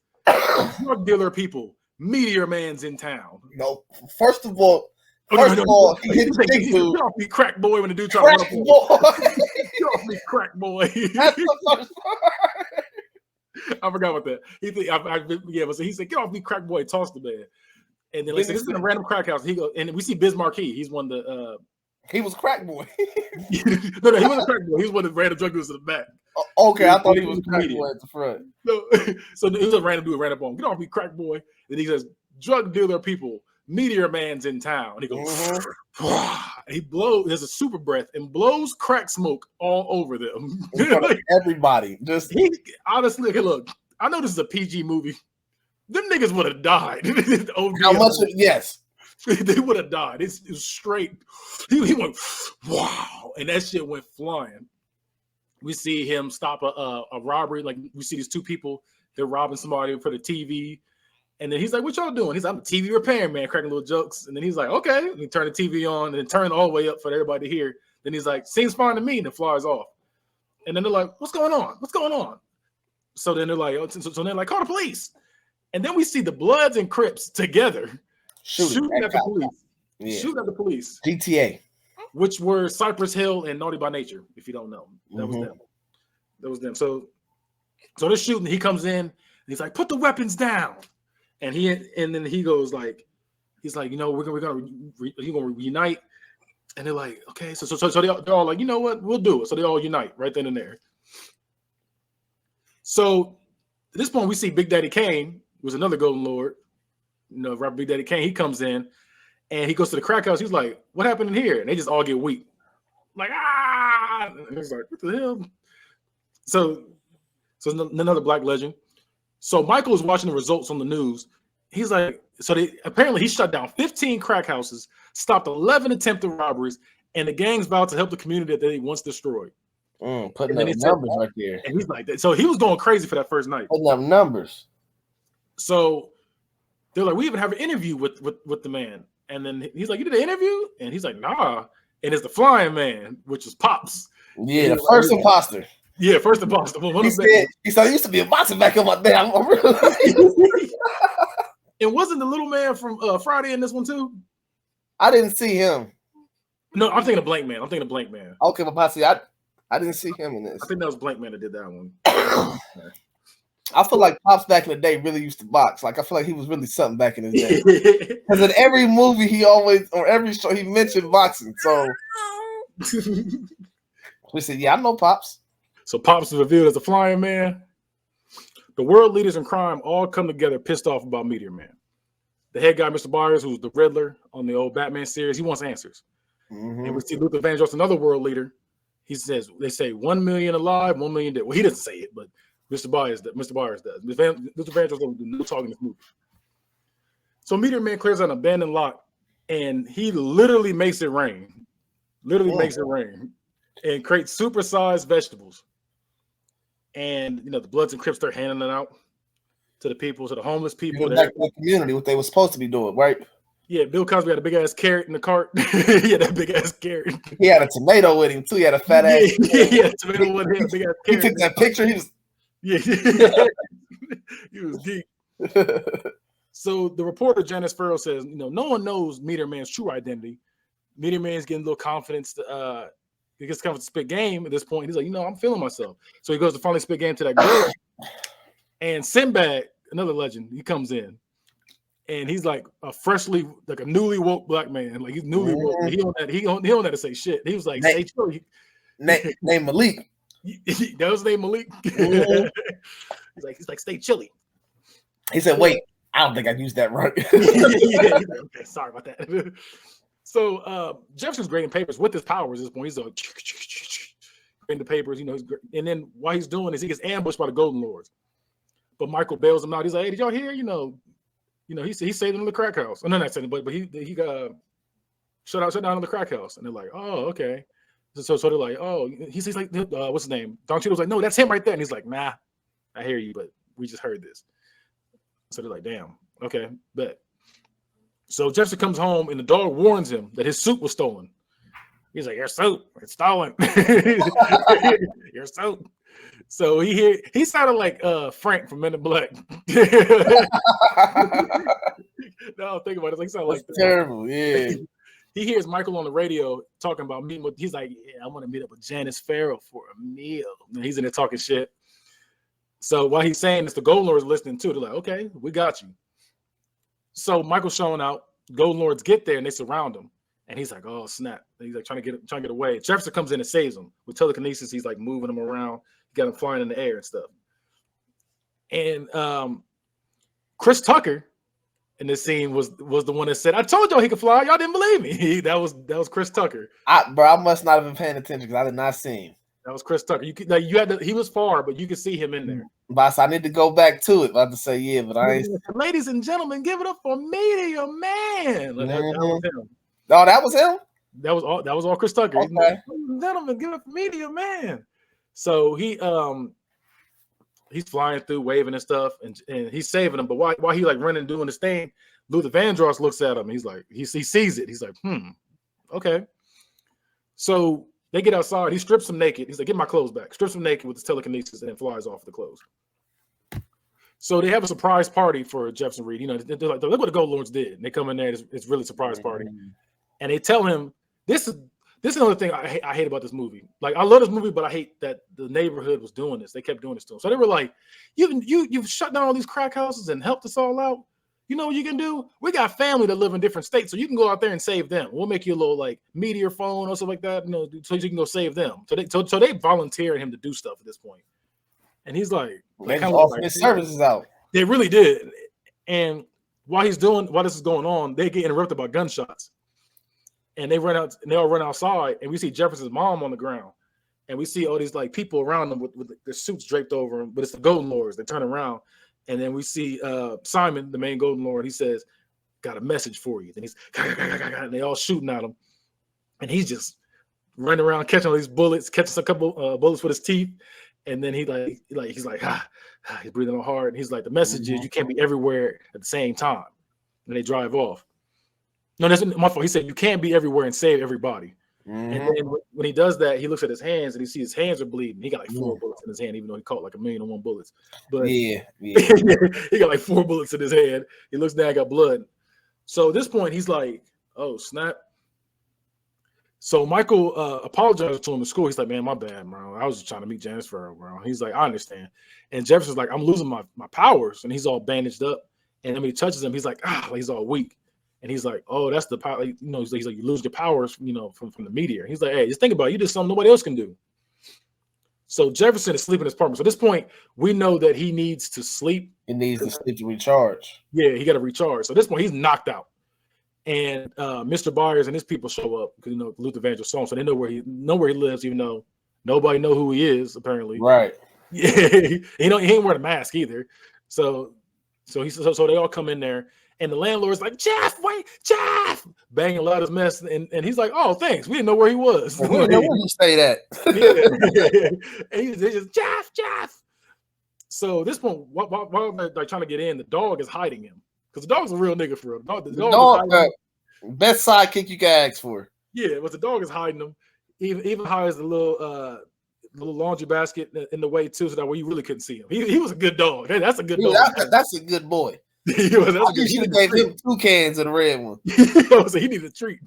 "Drug dealer people, Meteor Man's in town." No, first of all, he hit the big dude. Get off me, crack boy! When the dude trying to crack boy. Get off me, crack boy. That's the first part. I forgot about that. So he said, "Get off me, crack boy!" Toss the man. And then this is in a random crack house. He goes, and we see Biz Marquee. He's one of the. He was crack boy. no, he wasn't crack boy. He was one of the random drug dealers in the back. Okay, I thought he was crack boy at the front. No, so it was a random dude ran up on him. Get off me, crack boy. And he says, "Drug dealer people, Meteor Man's in town." And he goes, and he blows. There's a super breath and blows crack smoke all over them. Like, everybody, just honestly, okay, look. I know this is a PG movie. Them niggas would have died. How much? Yes, they would have died. It was straight. He went, wow, and that shit went flying. We see him stop a robbery. Like we see these two people. They're robbing somebody for the TV, and then he's like, "What y'all doing?" He's like, "I'm a TV repairman," cracking little jokes. And then he's like, "Okay." And he turned the TV on and then turned all the way up for everybody to hear. Then he's like, "Seems fine to me," and it flies off. And then they're like, "What's going on? What's going on?" So then they're like, so they're like, "Call the police." And then we see the Bloods and Crips together shooting at the police. Yeah. Shooting at the police. GTA. Which were Cypress Hill and Naughty by Nature, if you don't know. That was them. That was them. So they're shooting. He comes in and he's like, "Put the weapons down." And then he goes like, he's like, we're gonna reunite. And they're like, okay. So they're all like, "You know what? We'll do it." So they all unite right then and there. So at this point, we see Big Daddy Kane, who's another Golden Lord. Rapper Big Daddy Kane. He comes in and he goes to the crack house. He's like, "What happened in here?" And they just all get weak. Like, ah! And it's like, what the hell? So another black legend. So Michael is watching the results on the news. He's like, apparently he shut down 15 crack houses, stopped 11 attempted robberies, and the gang's vowed to help the community that they once destroyed. Putting up numbers right there. And he's like that. So he was going crazy for that first night. Putting up numbers. So they're like, "We even have an interview with the man." And then he's like, "You did an interview?" And he's like, "Nah." And it's the Flying Man, which is Pops. Yeah, the first imposter. Yeah, first imposter. Well, he said, "I used to be a boxer back in my day." And wasn't the little man from Friday in this one too? I didn't see him. No, I'm thinking of Blank Man. Okay, but Posse, I didn't see him in this. I think that was Blank Man that did that one. I feel like Pops back in the day really used to box. Like I feel like he was really something back in his day. Because in every movie every show he mentioned boxing. So we said, "Yeah, I know Pops." So Pops is revealed as the Flying Man. The world leaders in crime all come together pissed off about Meteor Man. The head guy, Mr. Byers, who's the Riddler on the old Batman series, he wants answers. And we see Luther Vandross, another world leader. They say 1 million alive, 1 million dead. Well, he doesn't say it, but Mr. Byers does. Luther Vandross doesn't do no talking in this movie. So Meteor Man clears out an abandoned lot, and he literally makes it rain. And creates supersized vegetables. And the Bloods and Crips start handing it out to the people, to the homeless people. Back to the community, what they were supposed to be doing, right? Yeah, Bill Cosby had a big ass carrot in the cart. He had that big ass carrot. He had a tomato with him too. He had a fat ass. Yeah, tomato with him, big ass carrot. He took that picture. He was. Yeah, he was deep. So the reporter Janice Farrow says, no one knows Meteor Man's true identity. Meteor Man's getting a little confidence to he gets confidence to spit game at this point. He's like, I'm feeling myself. So he goes to finally spit game to that girl. And Sinbad, another legend, he comes in. And he's like a newly woke black man. Like he's newly woke. He don't have to say shit. He was like, named Malik. That was his name, Malik. Mm-hmm. He's like, stay chilly. He said, "Wait, I don't think I used that right." Yeah, okay, sorry about that. So Jefferson's grading papers with his powers at this point. He's like grading the papers, and then while he's doing this, he gets ambushed by the Golden Lords. But Michael bails him out. He's like, "Hey, did y'all hear? He saved him in the crack house. Oh, no, not saying, but he got shut down in the crack house." And they're like, "Oh, okay." So they're like, "Oh," he's like, "What's his name?" Don Cheadle's like, "No, that's him right there." And he's like, "Nah, I hear you, but we just heard this." So they're like, "Damn, okay, bet." So Jefferson comes home and the dog warns him that his suit was stolen. He's like, "Your suit, it's stolen." Your suit. So he sounded like Frank from Men in Black. No, think about it. He sounded like that. Terrible, yeah. He hears Michael on the radio talking about meeting with. He's like, "Yeah, I want to meet up with Janice Farrell for a meal." And he's in there talking shit. So while he's saying this, the Golden Lords listening too. They're like, "Okay, we got you." So Michael's showing out. Golden Lords get there and they surround him. And he's like, "Oh snap!" And he's like trying to get away. Jefferson comes in and saves him with telekinesis. He's like moving him around. He got him flying in the air and stuff. And Chris Tucker in this scene was the one that said, "I told y'all he could fly. Y'all didn't believe me." That was Chris Tucker. I must not have been paying attention because I did not see him. That was Chris Tucker. He was far, but you could see him in there. Boss, I need to go back to it. About to say, yeah, but I ain't. Ladies and gentlemen, give it up for Meteor Man. Like, that was him. Oh, that was him? That was all Chris Tucker. Okay. Ladies and gentlemen, give it up for Meteor Man. So he's flying through, waving and stuff, and he's saving him. But while he like running doing this thing, Luther Vandross looks at him. He's like, he sees it. He's like, okay. So they get outside. He strips him naked. He's like, "Get my clothes back." Strips him naked with his telekinesis and then flies off the clothes. So they have a surprise party for Jefferson Reed. They're like, "Look what the Gold Lords did." And they come in there. It's really a surprise party. And they tell him, this is another thing I hate about this movie. Like, I love this movie, but I hate that the neighborhood was doing this. They kept doing this to him. So they were like, you've shut down all these crack houses and helped us all out. You know what you can do? We got family that live in different states, so you can go out there and save them. We'll make you a little like Meteor phone or something like that, so you can go save them. So they volunteered him to do stuff at this point. And he's like offering his services out. They really did. And while this is going on, they get interrupted by gunshots. And they all run outside, and we see Jefferson's mom on the ground. And we see all these like people around them with their suits draped over them, but it's the Golden Lords. They turn around, and then we see Simon, the main Golden Lord. He says, "Got a message for you." Then he's and they all shooting at him, and he's just running around catching all these bullets, catches a couple bullets with his teeth, and then he's breathing hard. And he's like, "The message is you can't be everywhere at the same time." And they drive off. No, that's my fault. He said you can't be everywhere and save everybody. And then when he does that, he looks at his hands and he sees his hands are bleeding. He got like 4 bullets in his hand, even though he caught like 1,000,001 bullets. But yeah. He got like 4 bullets in his hand. He looks down, got blood. So at this point, he's like, "Oh snap!" So Michael apologized to him in school. He's like, "Man, my bad, bro. I was just trying to meet Janice Farrell, bro." He's like, "I understand." And Jefferson's like, "I'm losing my powers," and he's all bandaged up. And then when he touches him, he's like, like he's all weak. And he's like, "Oh, that's the power." He's like, "You lose your powers, from the meteor." He's like, "Hey, just think about it. You did something nobody else can do." So Jefferson is sleeping in his apartment. So at this point, we know that he needs to sleep. He needs to sleep to recharge. Yeah, he got to recharge. So at this point, he's knocked out. And Mr. Byers and his people show up because Luther Vandross saw him, so they know where he lives, even though nobody know who he is apparently. Right. Yeah, he ain't wearing a mask either. So they all come in there. And the landlord's like, "Jeff, wait, Jeff!" Banging loud as mess. And he's like, "Oh, thanks. We didn't know where he was." We didn't know where you stayed at. And he's just, Jeff. So this point, while they're trying to get in, the dog is hiding him. Because the dog's a real nigga for him. The dog best sidekick you can ask for. Yeah, but the dog is hiding him. Even hides the little laundry basket in the way, too, so that way you really couldn't see him. He was a good dog. Hey, that's a good dog. That's a good boy. You should have gave him 2 cans of the red one. So he needed a treat.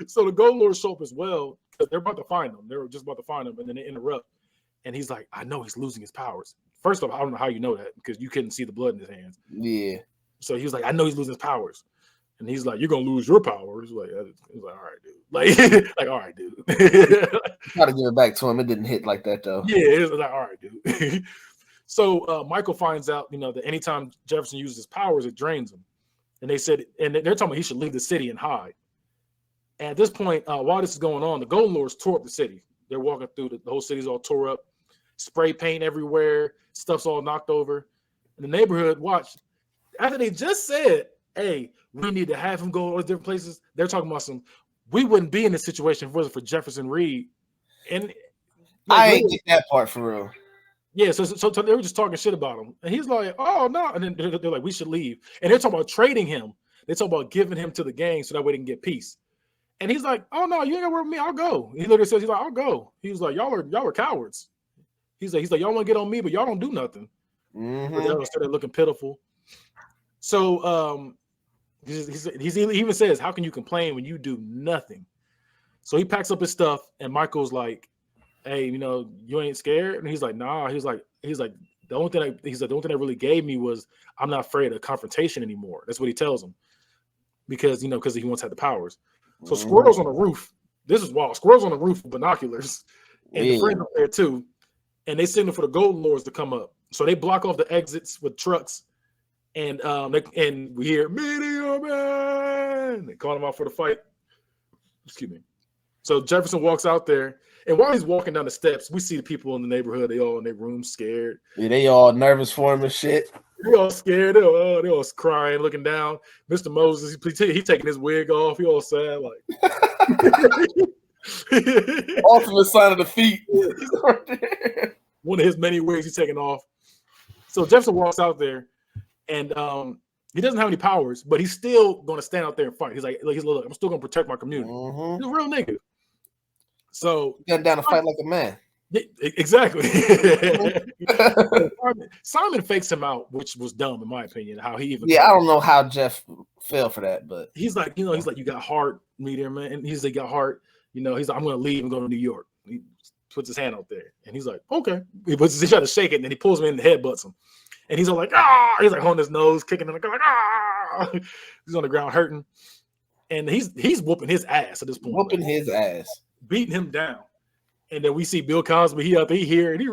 So the Gold Lords show up as well because they're about to find him. They were just about to find him, and then they interrupt. And he's like, "I know he's losing his powers." First off, I don't know how you know that because you couldn't see the blood in his hands. Yeah. So he was like, "I know he's losing his powers." And he's like, "You're gonna lose your power." He's like, "All right, dude." Like, all right, dude. Try to give it back to him. It didn't hit like that though. Yeah, it was like, all right, dude. So Michael finds out, that anytime Jefferson uses his powers, it drains him. And they said, and they're talking about he should leave the city and hide. And at this point, while this is going on, the Golden Lords tore up the city. They're walking through the whole city's all tore up, spray paint everywhere, stuff's all knocked over. And the neighborhood, watch, after they just said, "Hey, we need to have him go to different places," they're talking about we wouldn't be in this situation if it wasn't for Jefferson Reed. And I ain't get that part for real. Yeah, so they were just talking shit about him. And he's like, "Oh, no." And then they're like, "We should leave." And they're talking about trading him. They talk about giving him to the gang so that way they can get peace. And he's like, "Oh, no, you ain't got to work with me. I'll go." He literally says, he's like, "I'll go." He was like, y'all are cowards. He's like, "Y'all want to get on me, but y'all don't do nothing." Mm-hmm. But they started looking pitiful. So he even says, "How can you complain when you do nothing?" So he packs up his stuff, and Michael's like, "Hey, you ain't scared?" And he's like, "Nah." He's like, the only thing that really gave me was I'm not afraid of confrontation anymore. That's what he tells him, because he wants to have the powers. So Squirrel's on the roof. This is wild. Squirrel's on the roof with binoculars, and the friend up there too. And they signal for the Golden Lords to come up. So they block off the exits with trucks, and we hear Meteor Man. They call him out for the fight. Excuse me. So Jefferson walks out there, and while he's walking down the steps, we see the people in the neighborhood. They all in their room, scared. Yeah, they all nervous for him and shit. They all scared. They all crying, looking down. Mr. Moses, he taking his wig off. He all sad, like ultimate sign of defeat. One of his many wigs he's taking off. So Jefferson walks out there, and he doesn't have any powers, but he's still going to stand out there and fight. He's like, "Look, I'm still going to protect my community." He's a real nigga. So he got down to fight like a man. Exactly. Simon fakes him out, which was dumb in my opinion. How he even I don't know how Jeff fell for that, but he's like, he's like, "You got heart, Meteor Man," and he's like, "Got heart." He's like, "I'm going to leave and go to New York." He puts his hand out there, and he's like, "Okay." He tries to shake it, and then he pulls him in the head, butts him, and he's all like, "Ah!" He's like holding his nose, kicking him, like, "Ah!" He's on the ground hurting, and he's whooping his ass at this point, whooping his ass, beating him down. And then we see Bill Cosby. He up here, and he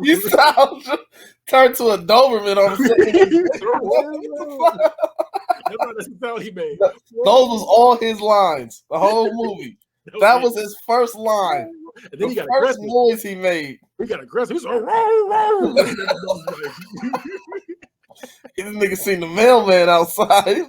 you sound turned to a Doberman on That's the sound he made. Those was all his lines, the whole movie. That was his first line. And then the first noise he made. He got aggressive. He's like, This nigga seen the mailman outside.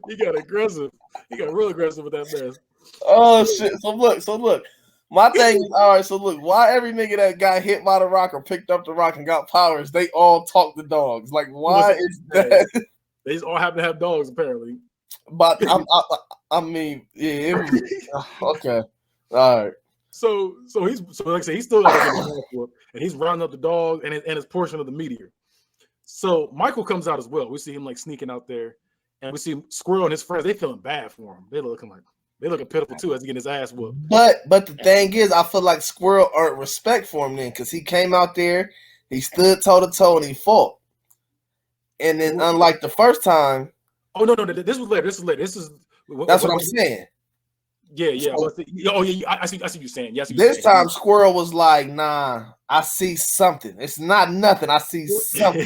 He got aggressive. He got real aggressive with that mess. Oh shit! So look. My thing is, all right. So look, why every nigga that got hit by the rock or picked up the rock and got powers, they all talk to dogs? Like, why is that? They just all happen to have dogs, apparently. But I mean, yeah. It was, okay. All right. So like I said, he's still and he's rounding up the dog and his portion of the meteor. So Michael comes out as well. We see him like sneaking out there, and we see Squirrel and his friends. They feeling bad for him. They looking pitiful too as he getting his ass whooped. But the thing is, I feel like Squirrel earned respect for him then, because he came out there, he stood toe to toe, and he fought. And then, unlike the first time, no, this was later. That's what I'm saying. Yeah. So, I see what you're saying. Yes. This time, Squirrel was like, "Nah, I see something. It's not nothing. I see something."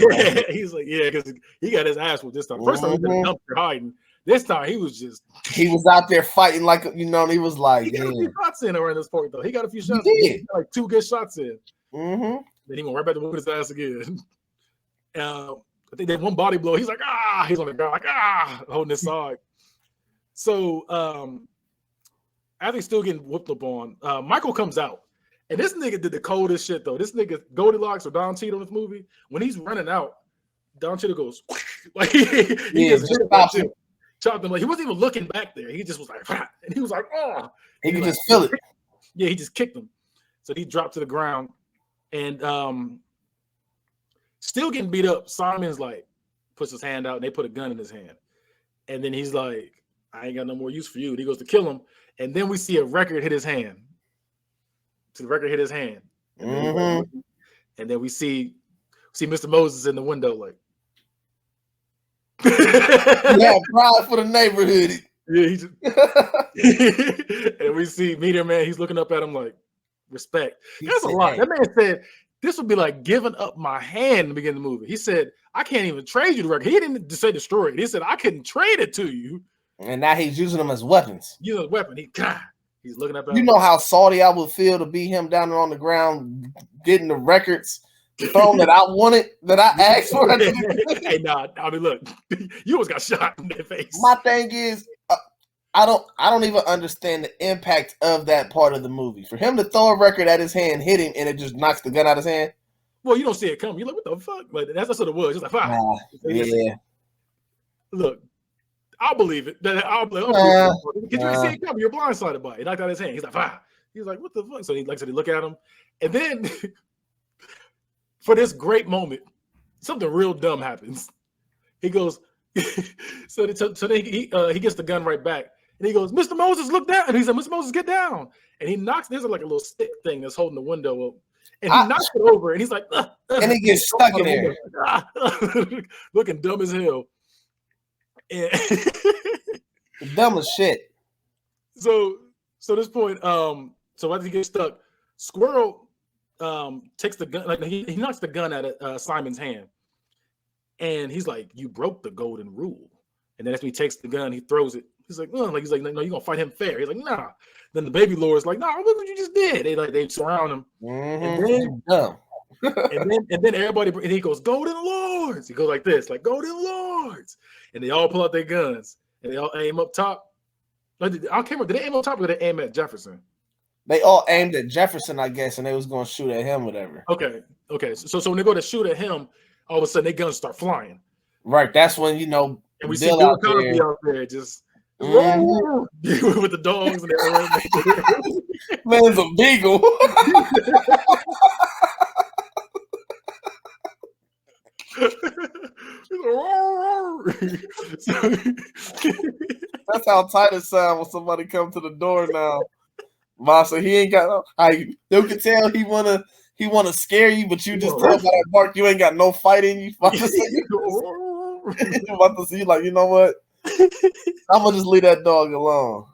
He's like, yeah, because he got his ass with this time. First time he was in the dumpster hiding. This time he was out there fighting like he was like. He got a few shots in around this point though. He got a few shots. He did. Like 2 good shots in. Mm-hmm. Then he went right back to whooping his ass again. I think that one body blow. He's like, he's on the ground like holding his side. So after he's still getting whooped up on, Michael comes out. And this nigga did the coldest shit though. This nigga Goldilocks or Don Cheadle in this movie, when he's running out, Don Cheadle goes like he just chopped him. Like he wasn't even looking back there. He just was like, and he was like, oh. He could just feel it. Yeah, he just kicked him. So he dropped to the ground, and still getting beat up. Simon's like puts his hand out, and they put a gun in his hand, and then he's like, I ain't got no more use for you. And he goes to kill him, and then we see a record hit his hand. So the record hit his hand, and then we see Mr. Moses in the window, like, yeah, pride for the neighborhood. Yeah, and we see Meteor Man. He's looking up at him like, respect. That's a lot. That man said this would be like giving up my hand in the beginning of the movie. He said, I can't even trade you the record. He didn't say destroy it. He said, I couldn't trade it to you. And now he's using them as weapons. Using a weapon. He's looking up at You him. know how salty I would feel to be him down there on the ground getting the records thrown that I wanted, that I asked for. Hey, nah, I mean, look, you almost got shot in the face. My thing is, I don't even understand the impact of that part of the movie. For him to throw a record at his hand, hit him, and it just knocks the gun out of his hand. Well, you don't see it coming. You're like, what the fuck? But that's what it was. It's like, fine. Yeah. Look, I'll believe it. I'll believe it. Because you didn't see it coming. You're blindsided by it. He knocked out his hand. He's like, fine. He's like, what the fuck? So he look at him. And then for this great moment, something real dumb happens. He goes, so then he gets the gun right back. And he goes, Mr. Moses, look down. And he said, Mr. Moses, get down. And he knocks, there's like a little stick thing that's holding the window up. And he knocks it over, and he's like, and he gets stuck in there. Looking dumb as hell. And dumb as shit. So this point, so after he gets stuck, Squirrel takes the gun, like he knocks the gun at Simon's hand. And he's like, you broke the golden rule. And then as he takes the gun, he throws it. He's like, no, no, you're gonna fight him fair. He's like, nah. Then the baby lord's like, nah, look what you just did. They surround him. And then everybody, and he goes, Golden Lords. He goes like this, like Golden Lords. And they all pull out their guns and they all aim up top. I can't remember, did they aim up top or did they aim at Jefferson? They all aimed at Jefferson, I guess, and they was gonna shoot at him, whatever. Okay. So when they go to shoot at him, all of a sudden their guns start flying. Right. That's when, and we see Bill Cosby out there just with the dogs and everything. Man's a beagle. That's how tight it sounds when somebody come to the door now. Masa, he ain't got you can tell he wanna scare you, but you just tell by that bark you ain't got no fight in you. About to see you like, you know what? I'm gonna just leave that dog alone.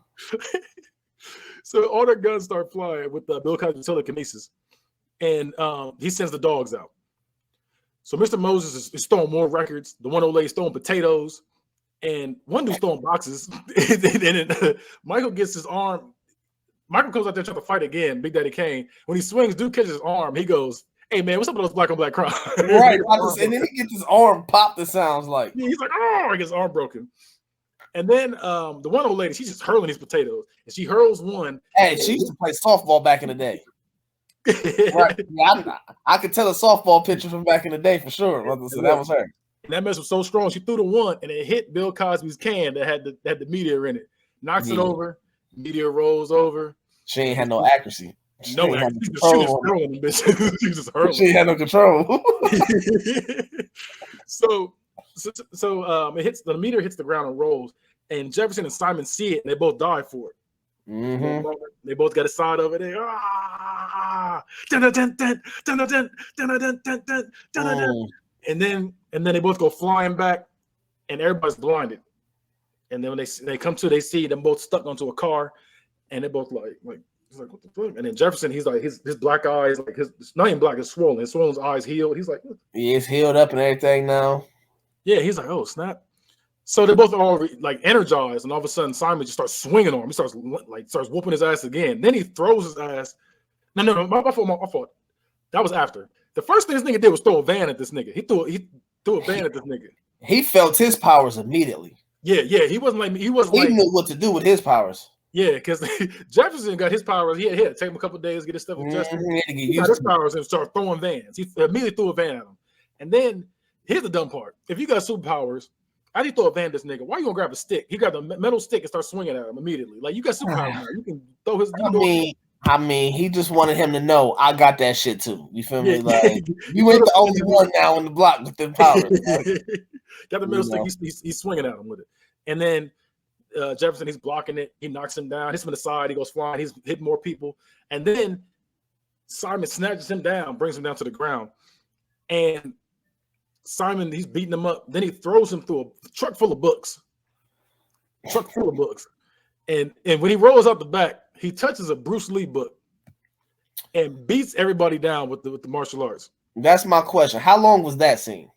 So all their guns start flying with Bill Cosby telekinesis, and he sends the dogs out. So Mr. Moses is throwing more records. The one old lady's throwing potatoes, and one dude's throwing boxes. And then Michael gets his arm. Michael comes out there trying to fight again. Big Daddy Kane. When he swings, dude catches his arm. He goes, "Hey man, what's up with those black on black crimes?" Right. And then he gets his arm popped. It sounds like he's like, "Oh!" He gets his arm broken. And then the one old lady, she's just hurling these potatoes, and she hurls one. Hey, she used to play softball back in the day. Right. Yeah, I could tell a softball pitcher from back in the day for sure. So that was her. And that mess was so strong, she threw the one, and it hit Bill Cosby's can that had the Meteor in it. Knocks it over. Meteor rolls over. She ain't had no accuracy. She just hurling. She had no control. So it hits the meteor hits the ground and rolls, and Jefferson and Simon see it, and they both die for it. Mm-hmm. They both got a side of it. And then they both go flying back, and everybody's blinded. And then when they come to, they see them both stuck onto a car, and they're both like he's like, what the fuck? And then Jefferson, he's like, his black eyes, like it's not even black, it's swollen. His swollen eyes healed. He's like, yeah, it's healed up and everything now. Yeah, he's like, oh snap. So they both all like energized, and all of a sudden Simon just starts swinging on him. He starts whooping his ass again. Then he throws his ass. No, my fault. That was after. The first thing this nigga did was throw a van at this nigga. He threw a van at this nigga. He felt his powers immediately. Yeah. He knew what to do with his powers. Yeah, because Jefferson got his powers. He had to take him a couple of days to get his stuff adjusted. He got his powers and started throwing vans. He immediately threw a van at him. And then here's the dumb part: if you got superpowers, how do you throw a van at this nigga? Why you gonna grab a stick? He got the metal stick and start swinging at him immediately. Like, you got superpowers now. You can throw his. I mean, he just wanted him to know I got that shit too. You feel me? Like, you ain't the only one now in the block with them powers. Got the metal stick. He's swinging at him with it, and then Jefferson. He's blocking it. He knocks him down. Hits him in the side. He goes flying. He's hitting more people. And then Simon snatches him down, brings him down to the ground. And Simon, he's beating him up. Then he throws him through a truck full of books. And when he rolls out the back, he touches a Bruce Lee book and beats everybody down with the martial arts. That's my question. How long was that scene?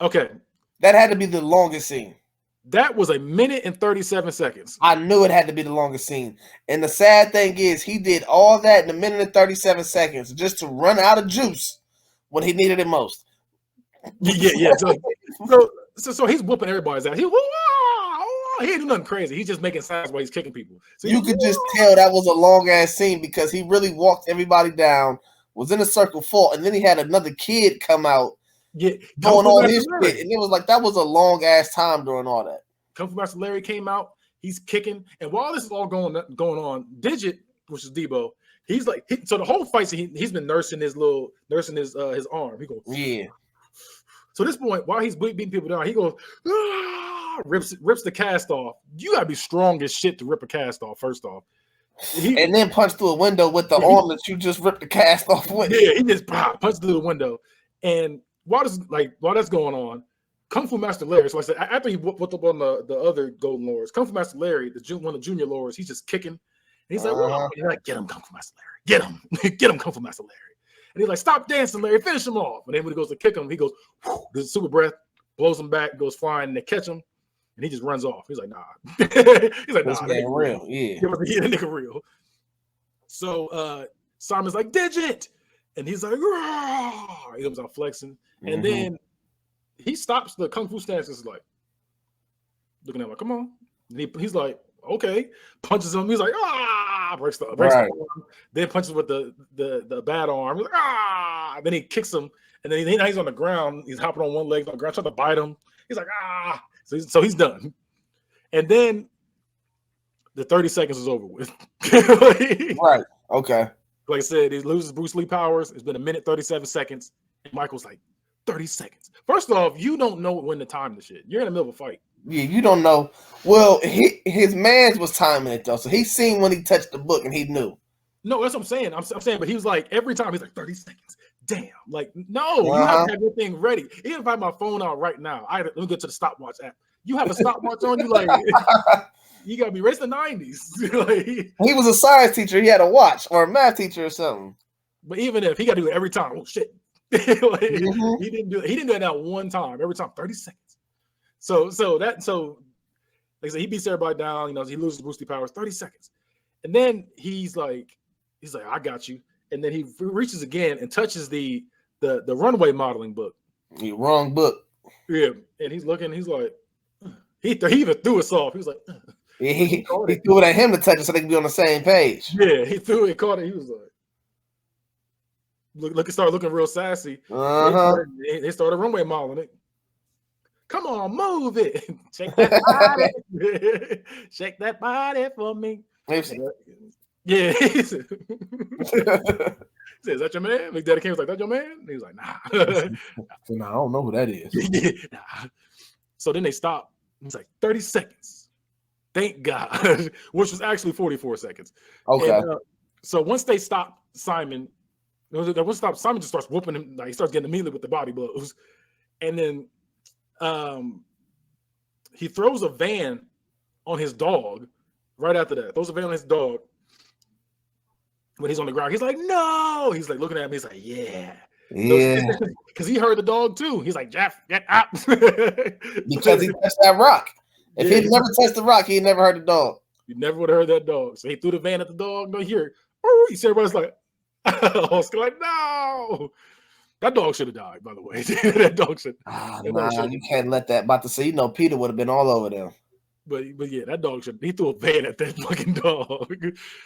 Okay. That had to be the longest scene. That was 1 minute and 37 seconds. I knew it had to be the longest scene. And the sad thing is, he did all that in 1 minute and 37 seconds just to run out of juice when he needed it most. Yeah. So he's whooping everybody's ass. He ain't do nothing crazy. He's just making sounds while he's kicking people. So you could just tell that was a long ass scene because he really walked everybody down, was in a circle, fought, and then he had another kid come out doing all his shit. And it was like that was a long ass time during all that. Kung Fu Master Larry came out, he's kicking, and while this is all going on, Digit, which is Debo, he's like so the whole fight he's been nursing his arm. He goes, yeah. So this point, while he's beating people down, he goes, rips the cast off. You gotta be strong as shit to rip a cast off. First off, and then punch through a window with the arm that you just ripped the cast off with. Yeah, he just punched through the window. And while that's going on, Kung Fu Master Larry. So I said after he whooped up on the other Golden Lords, Kung Fu Master Larry, one of the junior lords, he's just kicking. And he's like, "Whoa!" He's like, "Get him, Kung Fu Master Larry! Get him! Get him, Kung Fu Master Larry!" And he's like, "Stop dancing, Larry! Finish him off!" And then when he goes to kick him, he goes, "This super breath blows him back, goes flying, and they catch him." And he just runs off. He's like, nah. He's like, nah. This man real. Yeah. That nigga real. So Simon's like, Digit. And he's like, Rah! He comes out flexing. And then he stops the Kung Fu stance. Is like, looking at him like, come on. And he's like, okay. Punches him. He's like, breaks the arm. Then punches with the bad arm. He's like, Then he kicks him. And then he's on the ground. He's hopping on one leg on the ground, trying to bite him. He's like, So he's done. And then the 30 seconds is over with. Right. Okay. Like I said, he loses Bruce Lee powers. It's been 1 minute, 37 seconds. And Michael's like, 30 seconds. First off, you don't know when to time the shit. You're in the middle of a fight. Yeah, you don't know. Well, his man's was timing it, though. So he seen when he touched the book and he knew. No, that's what I'm saying. I'm saying, but he was like, every time he's like, 30 seconds. Damn. Like, no, you have to have your thing ready. Even if I have my phone out right now, let me get to the stopwatch app. You have a stopwatch on you, like, you got to be raised in the 90s. Like, he was a science teacher. He had a watch, or a math teacher or something. But even if he got to do it every time, oh shit. He didn't do it. He didn't do it that one time. Every time, 30 seconds. So like I said, he beats everybody down. He loses Bruce Lee powers, 30 seconds. And then he's like, I got you. And then he reaches again and touches the runway modeling book. The wrong book. Yeah. And he's looking, he's like, he even threw us off. He was like, he threw it at him to touch it so they can be on the same page. Yeah, he threw it, caught it. He was like, started looking real sassy. They started runway modeling it. Come on, move it. Shake that body. Shake that body for me. Yeah. He said, is that your man? Big Daddy King was like, that your man? And he was like, nah. I don't know who that is. Nah. So then they stopped. It's like 30 seconds. Thank God. Which was actually 44 seconds. Okay. And, so once they stop Simon, Simon just starts whooping him. Like, he starts getting immediately with the body blows. And then he throws a van on his dog right after that. Throws a van on his dog. When he's on the ground, he's like, no. He's like looking at me. He's like, yeah. Because he heard the dog too. He's like, Jeff, get up. Because he touched that rock. If he'd never touched the rock, he'd never heard the dog. You never would have heard that dog. So he threw the van at the dog. No, hear it. You see everybody's like, Oscar, like, no. That dog should have died, by the way. That dog should. You can't let that. About to say, Peter would have been all over them. But yeah, that dog should. He threw a van at that fucking dog.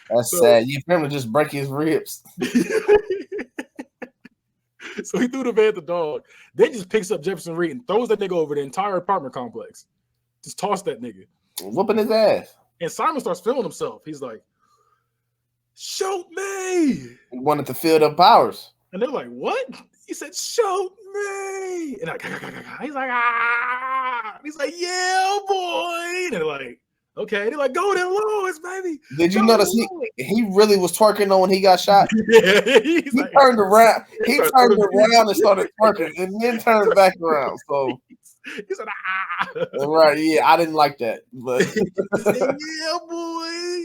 That's sad. You remember just break his ribs. So he threw the van at the dog. Then just picks up Jefferson Reed and throws that nigga over the entire apartment complex. Just toss that nigga. Whooping his ass. And Simon starts feeling himself. He's like, shoot me. He wanted to feel the powers. And they're like, what? He said, shoot me. And he's like, ah. And he's like, yeah, boy. And they're like, Okay, they're like, go to Lois, baby. Did you notice he really was twerking on when he got shot? Yeah, he turned around. He turned around and started twerking, and then turned back around. So he said, right, yeah, I didn't like that, but yeah, boy.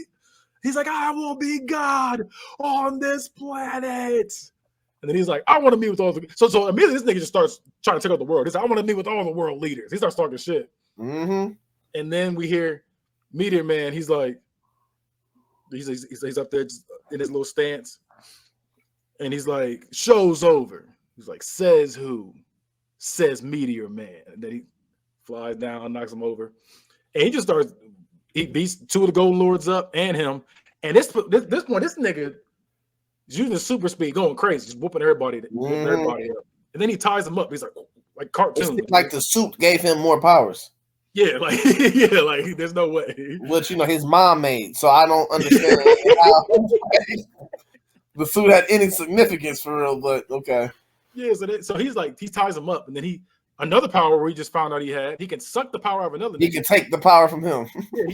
He's like, I will be God on this planet. And then he's like, I want to meet with all the so immediately this nigga just starts trying to take out the world. He's like, I want to meet with all the world leaders. He starts talking shit. Mm-hmm. And then we hear Meteor Man. He's like, he's up there just in his little stance, and he's like, show's over. He's like, says who? Says Meteor Man. And then he flies down, knocks him over, and he just starts. He beats 2 of the Golden Lords up and him. And this point, this nigga is using super speed, going crazy, just whooping everybody up. And then he ties him up. He's like cartoon. Like the suit gave him more powers. Yeah, like there's no way. Which his mom made, so I don't understand how the suit had any significance for real. But okay. Yeah, so he ties him up, and then another power where he just found out he can suck the power out of another. He can take the power from him. Yeah,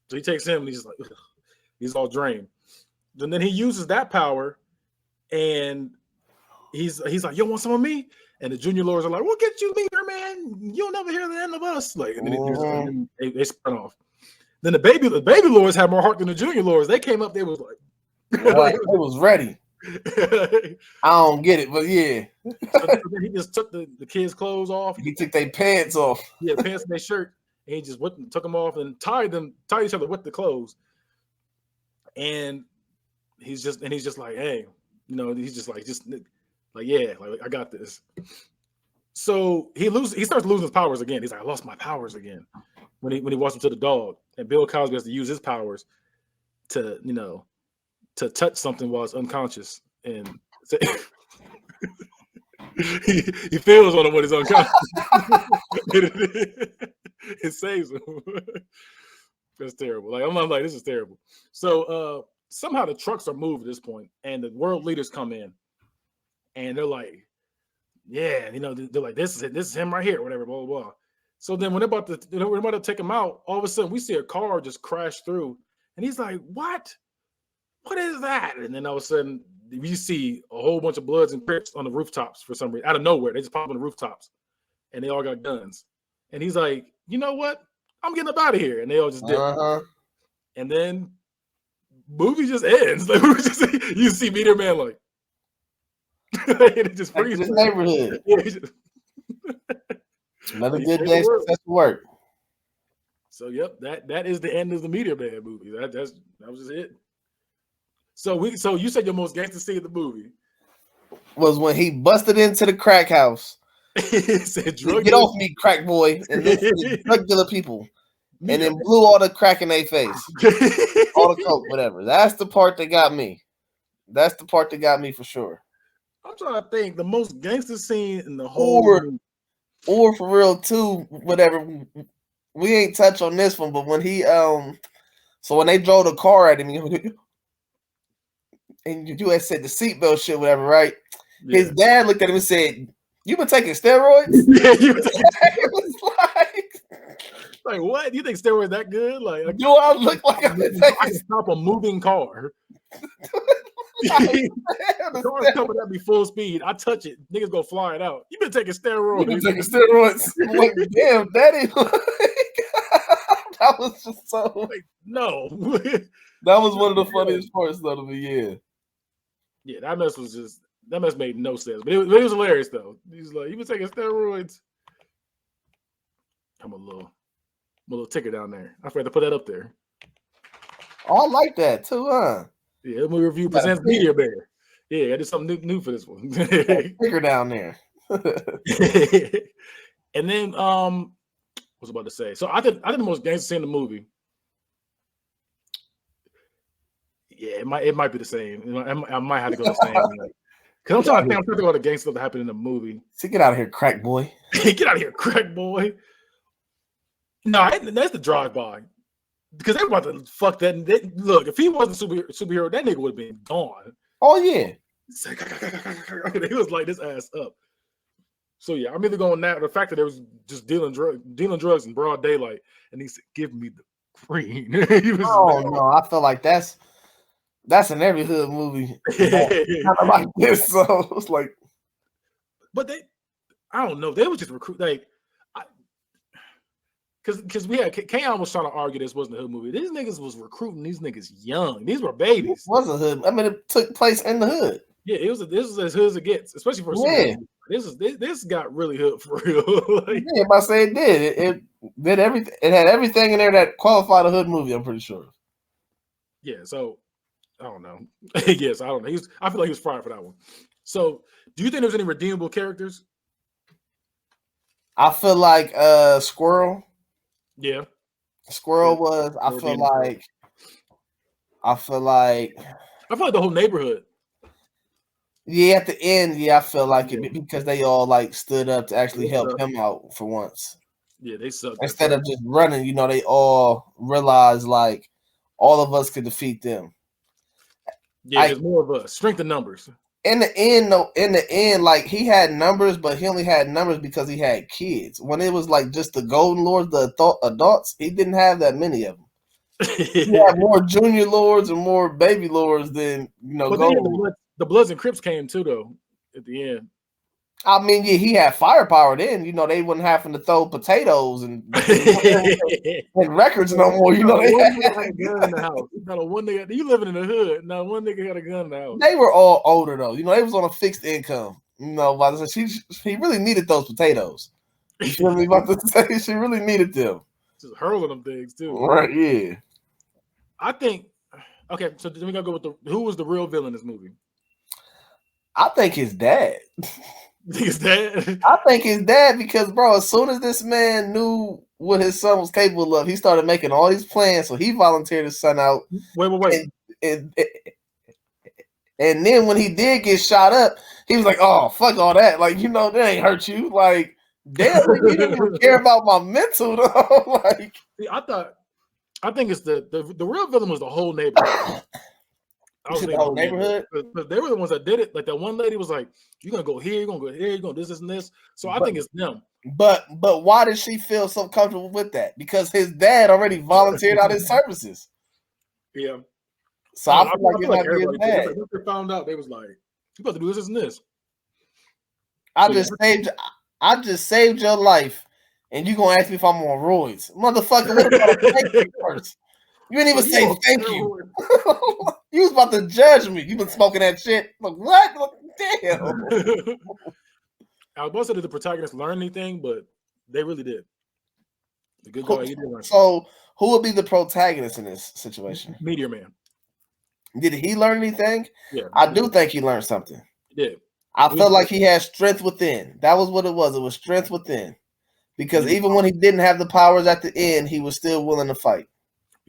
so he takes him, and he's just like, ugh, he's all drained. And then he uses that power, and he's like, you want some of me? And the Junior Lords are like, we'll get you, Meteor Man. You'll never hear the end of us. Like, and then they sprint off. Then the baby Lords had more heart than the Junior Lords. They came up, they was like, it was ready. I don't get it, but yeah. So then he just took the kids' clothes off. He took their pants off. Yeah, pants and their shirt. And he just took them off and tied each other with the clothes. And he's just like, hey, he's just like, yeah, like I got this. So he starts losing his powers again. He's like, I lost my powers again. When he walks up to the dog, and Bill Cosby has to use his powers to touch something while it's unconscious, and he feels on him when he's unconscious. It saves him. That's terrible. Like I'm like, this is terrible. So somehow the trucks are moved at this point, and the world leaders come in, and they're like, yeah, they're like, this is him right here, whatever, blah blah blah. So then when they're about to take him out, all of a sudden we see a car just crash through, and he's like, what is that? And then all of a sudden you see a whole bunch of Bloods and Crips on the rooftops for some reason. Out of nowhere, they just pop on the rooftops, and they all got guns. And he's like, you know what? I'm getting up out of here. And they all just did. And then movie just ends. Like, you see Meteor Man like, and it just freezes. His neighborhood. Another good day successful work. So yep, that is the end of the Meteor Man movie. That was just it. So you said your most gangster scene in the movie was when he busted into the crack house. Said, get off me, crack boy, and then drug dealer people, and then blew all the crack in their face, all the coke, whatever. That's the part that got me. That's the part that got me for sure. I'm trying to think the most gangster scene in the whole movie. Or for real too, whatever. We ain't touch on this one, but when he so when they drove the car at him, and you had said the seatbelt shit, whatever, right? Yeah. His dad looked at him and said, "You been taking steroids?" Yeah, it was like what? You think steroids that good? Like do I look like I'm I can stop a moving car? The car's coming at me full speed. I touch it, niggas go flying out. You been taking steroids? You been taking steroids? Like, damn, daddy. That was just so. Like, no. That was one of the funniest parts though of the year. Yeah, that mess made no sense, but it was hilarious though. He's like, "You been taking steroids?" I'm a little ticker down there. I forgot to put that up there. Oh, I like that too, huh? Yeah, movie review presents Meteor Bear. Yeah, I did something new for this one. Ticker down there. And then what was I about to say? So I think the most gangster scene in the movie. Yeah, it might be the same. I might have to go the same. Because I'm trying to think about the gangster stuff that happened in the movie. So get out of here, crack boy. Get out of here, crack boy. No, that's the drive-by. Because they were about to fuck that. Look, if he wasn't a superhero, that nigga would have been gone. Oh, yeah. He was like this ass up. So yeah, I'm either going that or the fact that there was just dealing drugs in broad daylight, and he said, "Give me the green." No, I feel like that's in every hood movie, kind of like this. So it's like, but I don't know, they would just recruit because we had Kaon was trying to argue this wasn't a hood movie. These niggas was recruiting these niggas young. These were babies. It was a hood. I mean, it took place in the hood. Yeah, this was as hood as it gets, especially for a superhero movie. This got really hood for real. Yeah, I say it did. It did everything. It had everything in there that qualified a hood movie. I'm pretty sure. Yeah, so I don't know. Yes, I don't know. I feel like he was fired for that one. So, do you think there's any redeemable characters? I feel like Squirrel. Yeah. Squirrel was. I feel like the whole neighborhood. Yeah, at the end, I feel like it because they all like stood up to actually help him out for once. Yeah, they sucked. Instead of just running, they all realized like all of us could defeat them. Yeah, there's more of a strength in numbers. In the end, like he had numbers, but he only had numbers because he had kids. When it was like just the Golden Lords, the adults, he didn't have that many of them. He had more Junior Lords and more Baby Lords than But the Bloods and Crips came too, though. At the end, I mean, yeah, he had firepower then. They wouldn't having to throw potatoes and records no more. They had a gun in the house. Not one nigga. You living in the hood? Not one nigga had a gun in the house. They were all older though. They was on a fixed income. But he really needed those potatoes. You feel me? About to say she really needed them. Just hurling them things too. Right? Yeah. I think. Okay, so then we gotta go with who was the real villain in this movie? I think his dad. His dad? I think his dad because, bro, as soon as this man knew what his son was capable of, he started making all these plans. So he volunteered his son out. Wait. And then when he did get shot up, he was like, "Oh, fuck all that! Like, that ain't hurt you. Like, damn, you didn't even care about my mental though." Like, see, I think it's the real villain was the whole neighborhood. The whole neighborhood? But they were the ones that did it. Like that one lady was like, "You're gonna go here, you're gonna go here, you're gonna this and this." So I think it's them. But why did she feel so comfortable with that? Because his dad already volunteered out his services. Yeah. So I feel like it might be his dad. Once they found out, they was like, "You got to do this and this." I just saved your life, and you gonna ask me if I'm on roids, motherfucker? What about thank you first? You didn't even say thank you. You was about to judge me. You been smoking that shit. Like, what? Damn. I was about to say, did the protagonist learn anything? But they really did. The good guy, he did learn. So, who would be the protagonist in this situation? Meteor Man. Did he learn anything? Yeah. I do think he learned something. He did. I felt like he had strength within. That was what it was. It was strength within. Because even when he didn't have the powers at the end, he was still willing to fight.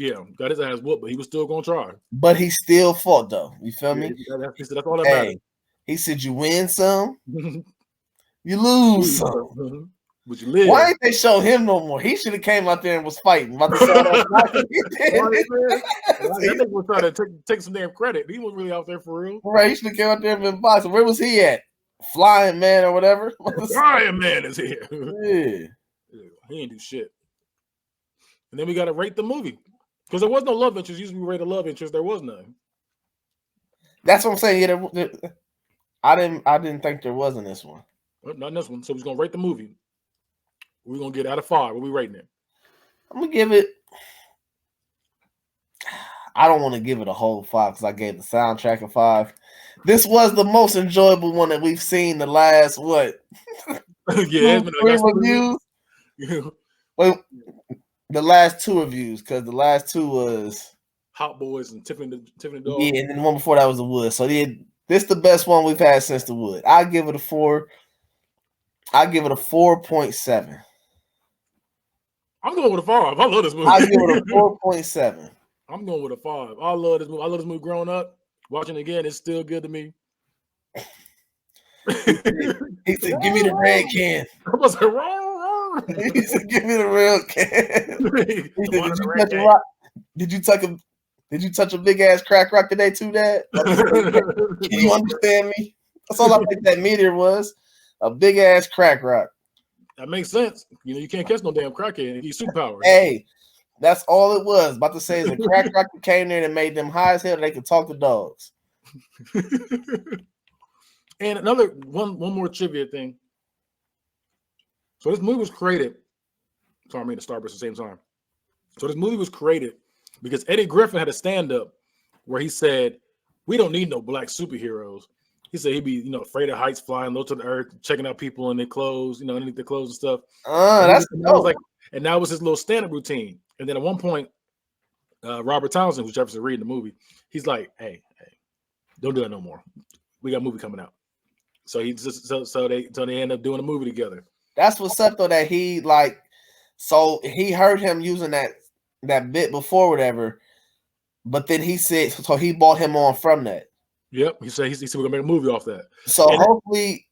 Yeah, got his ass whooped, but he was still gonna try. But he still fought, though. You feel me? That's all that matters. He said, "You win some, you lose some." But you live. Why ain't they show him no more? He should have came out there and was fighting. That nigga was trying to take some damn credit. He wasn't really out there for real. Right? He should have came out there and been boxing. Where was he at? Flying Man or whatever. Flying Man is here. Yeah. He ain't do shit. And then we got to rate the movie. Because there was no love interest. Usually we rate a love interest. There was none. That's what I'm saying. Yeah, I didn't think there was in this one. Well, not in this one. So we're gonna rate the movie. We're gonna get out of 5. What we rating it? I'm gonna give it. I don't want to give it a whole 5 because I gave the soundtrack a 5. This was the most enjoyable one that we've seen the last what? Yeah, 3 reviews. Wait. The last 2 reviews, because the last 2 was Hot Boys and Tiffany Dog. Yeah, and then the one before that was The Wood. So this is the best one we've had since The Wood. I give it a 4. I give it a 4.7. I'm going with a 5. I love this movie. I give it a 4.7. I'm going with a 5. I love this movie. I love this movie growing up. Watching it again, it's still good to me. He said, "Give me the red can." I was like, wrong. He said, "Give me the real can." He said, Did you touch a big ass crack rock today too, Dad? Can you understand me? That's all I think that Meteor was. A big ass crack rock. That makes sense. You know, you can't catch no damn crackhead. He's superpowers. Hey, that's all it was. About to say is a crack rock that came there and made them high as hell. They could talk to dogs. And another one more trivia thing. So this movie was created. Sorry, I made a Starburst at the same time. So this movie was created because Eddie Griffin had a stand-up where he said, "We don't need no black superheroes." He said he'd be, you know, afraid of heights, flying low to the earth, checking out people in their clothes, you know, underneath their clothes and stuff. And that was his little stand-up routine. And then at one point, Robert Townsend, who's Jefferson Reed in the movie, he's like, "Hey, don't do that no more. We got a movie coming out." So he just so they end up doing a movie together. That's what's up though. That he like, so he heard him using that bit before, whatever. But then he said, so he bought him on from that. Yep, he said we're gonna make a movie off that. So hopefully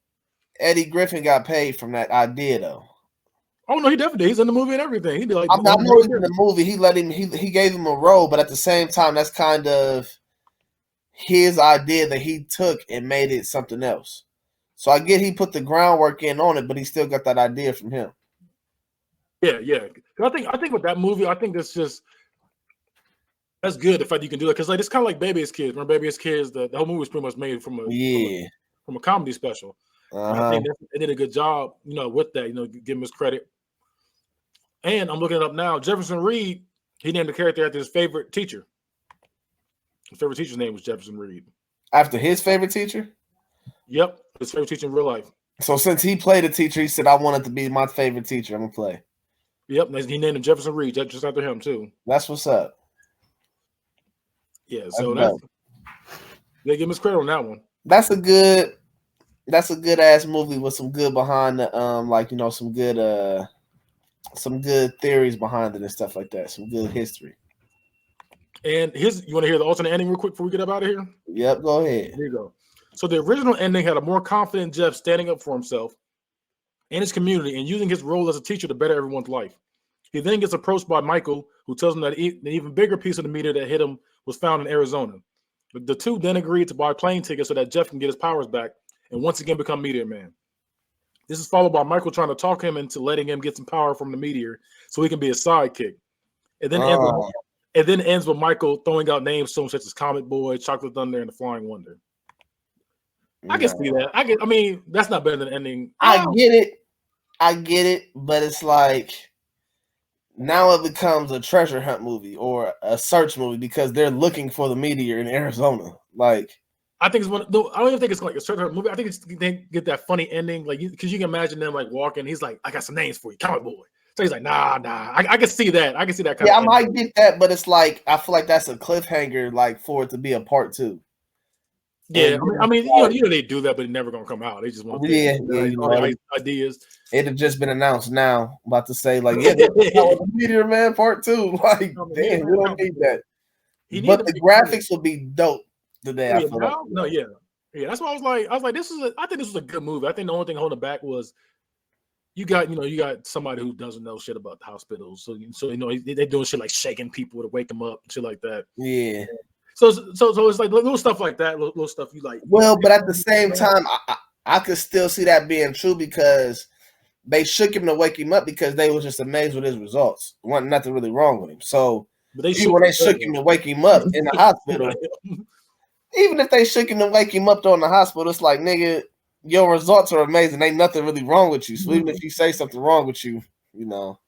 Eddie Griffin got paid from that idea though. Oh no, he definitely did. He's in the movie and everything. He did like I know he's in the movie. He gave him a role, but at the same time, that's kind of his idea that he took and made it something else. So I get he put the groundwork in on it, but he still got that idea from him. Yeah. I think with that movie, I think that's good. The fact you can do it because like it's kind of like Baby is Kids. Remember Baby is Kids? The whole movie was pretty much made from a comedy special. I think they did a good job, you know, with that. You know, give him his credit. And I'm looking it up now. Jefferson Reed, he named the character after his favorite teacher. His favorite teacher's name was Jefferson Reed. After his favorite teacher? Yep, his favorite teacher in real life. So since he played a teacher, he said, "I wanted to be my favorite teacher. I'm gonna play." Yep, he named him Jefferson Reed, just after him too. That's what's up. Yeah, so they give him his credit on that one. That's a good ass movie with some good behind the like, you know, some good theories behind it and stuff like that. Some good history. And you want to hear the alternate ending real quick before we get up out of here? Yep, go ahead. Here you go. So the original ending had a more confident Jeff standing up for himself and his community and using his role as a teacher to better everyone's life. He then gets approached by Michael, who tells him that an even bigger piece of the meteor that hit him was found in Arizona. The two then agreed to buy plane tickets so that Jeff can get his powers back and once again become Meteor Man. This is followed by Michael trying to talk him into letting him get some power from the meteor so he can be a sidekick. It then ends with Michael throwing out names such as Comet Boy, Chocolate Thunder, and the Flying Wonder. I can see that. I mean, that's not better than ending. I get it, but it's like now it becomes a treasure hunt movie or a search movie because they're looking for the meteor in Arizona. Like, I think it's one. No, I don't even think it's like a treasure hunt movie. I think they get that funny ending, like because you can imagine them like walking. He's like, "I got some names for you, Comet Boy." So he's like, "Nah." I can see that. I can see that kind of. Yeah, I might get that, but it's like I feel like that's a cliffhanger, like for it to be a part 2. Yeah, I mean, you know, they do that, but it's never gonna come out. They just want ideas. It had just been announced now. I'm about to say, like, the Meteor Man Part 2. Like, damn, we don't need that. But the graphics will be dope today. That's why I was like, I think this was a good movie. I think the only thing holding back was you got somebody who doesn't know shit about the hospitals, so you know they're doing shit like shaking people to wake them up, shit like that. Yeah. So it's like little stuff like that, little stuff you like. Well, but at the same time, I could still see that being true because they shook him to wake him up because they was just amazed with his results. Wasn't nothing really wrong with him. So when they shook him to wake him up in the hospital, even if they shook him to wake him up in the hospital, it's like, nigga, your results are amazing. Ain't nothing really wrong with you. So even if you say something wrong with you, you know.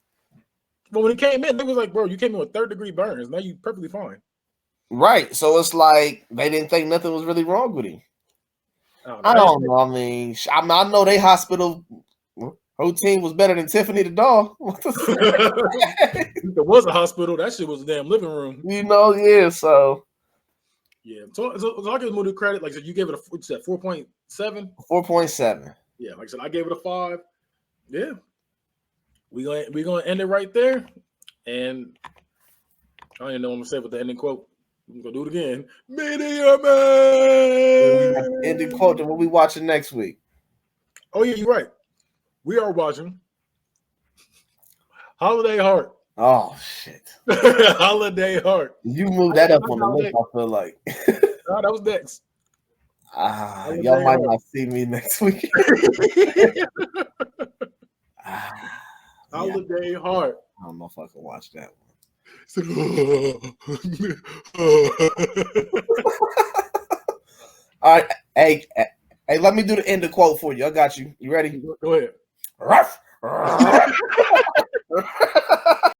But when he came in, they was like, bro, you came in with 3rd-degree burns. Now you perfectly fine. Right. So it's like they didn't think nothing was really wrong with him. I don't know. I mean, I know they hospital routine was better than Tiffany the dog. There was a hospital. That shit was a damn living room. You know, yeah. So yeah. So I give the movie credit. Like I said, you gave it a 4.7. 4.7. Yeah. Like I said, I gave it a 5. Yeah. We gonna end it right there. And I don't even know what I'm gonna say with the ending quote. I'm gonna do it again. Meteor Man. Ending quote. And what we watching next week? Oh yeah, you're right. We are watching Holiday Heart. Oh shit. Holiday Heart. You moved that up on the list, I feel like. That was next. Y'all might not see me next week. Holiday Heart. I don't know if I can watch that one. All right, hey, let me do the end of quote for you. I got you. You ready? Go ahead.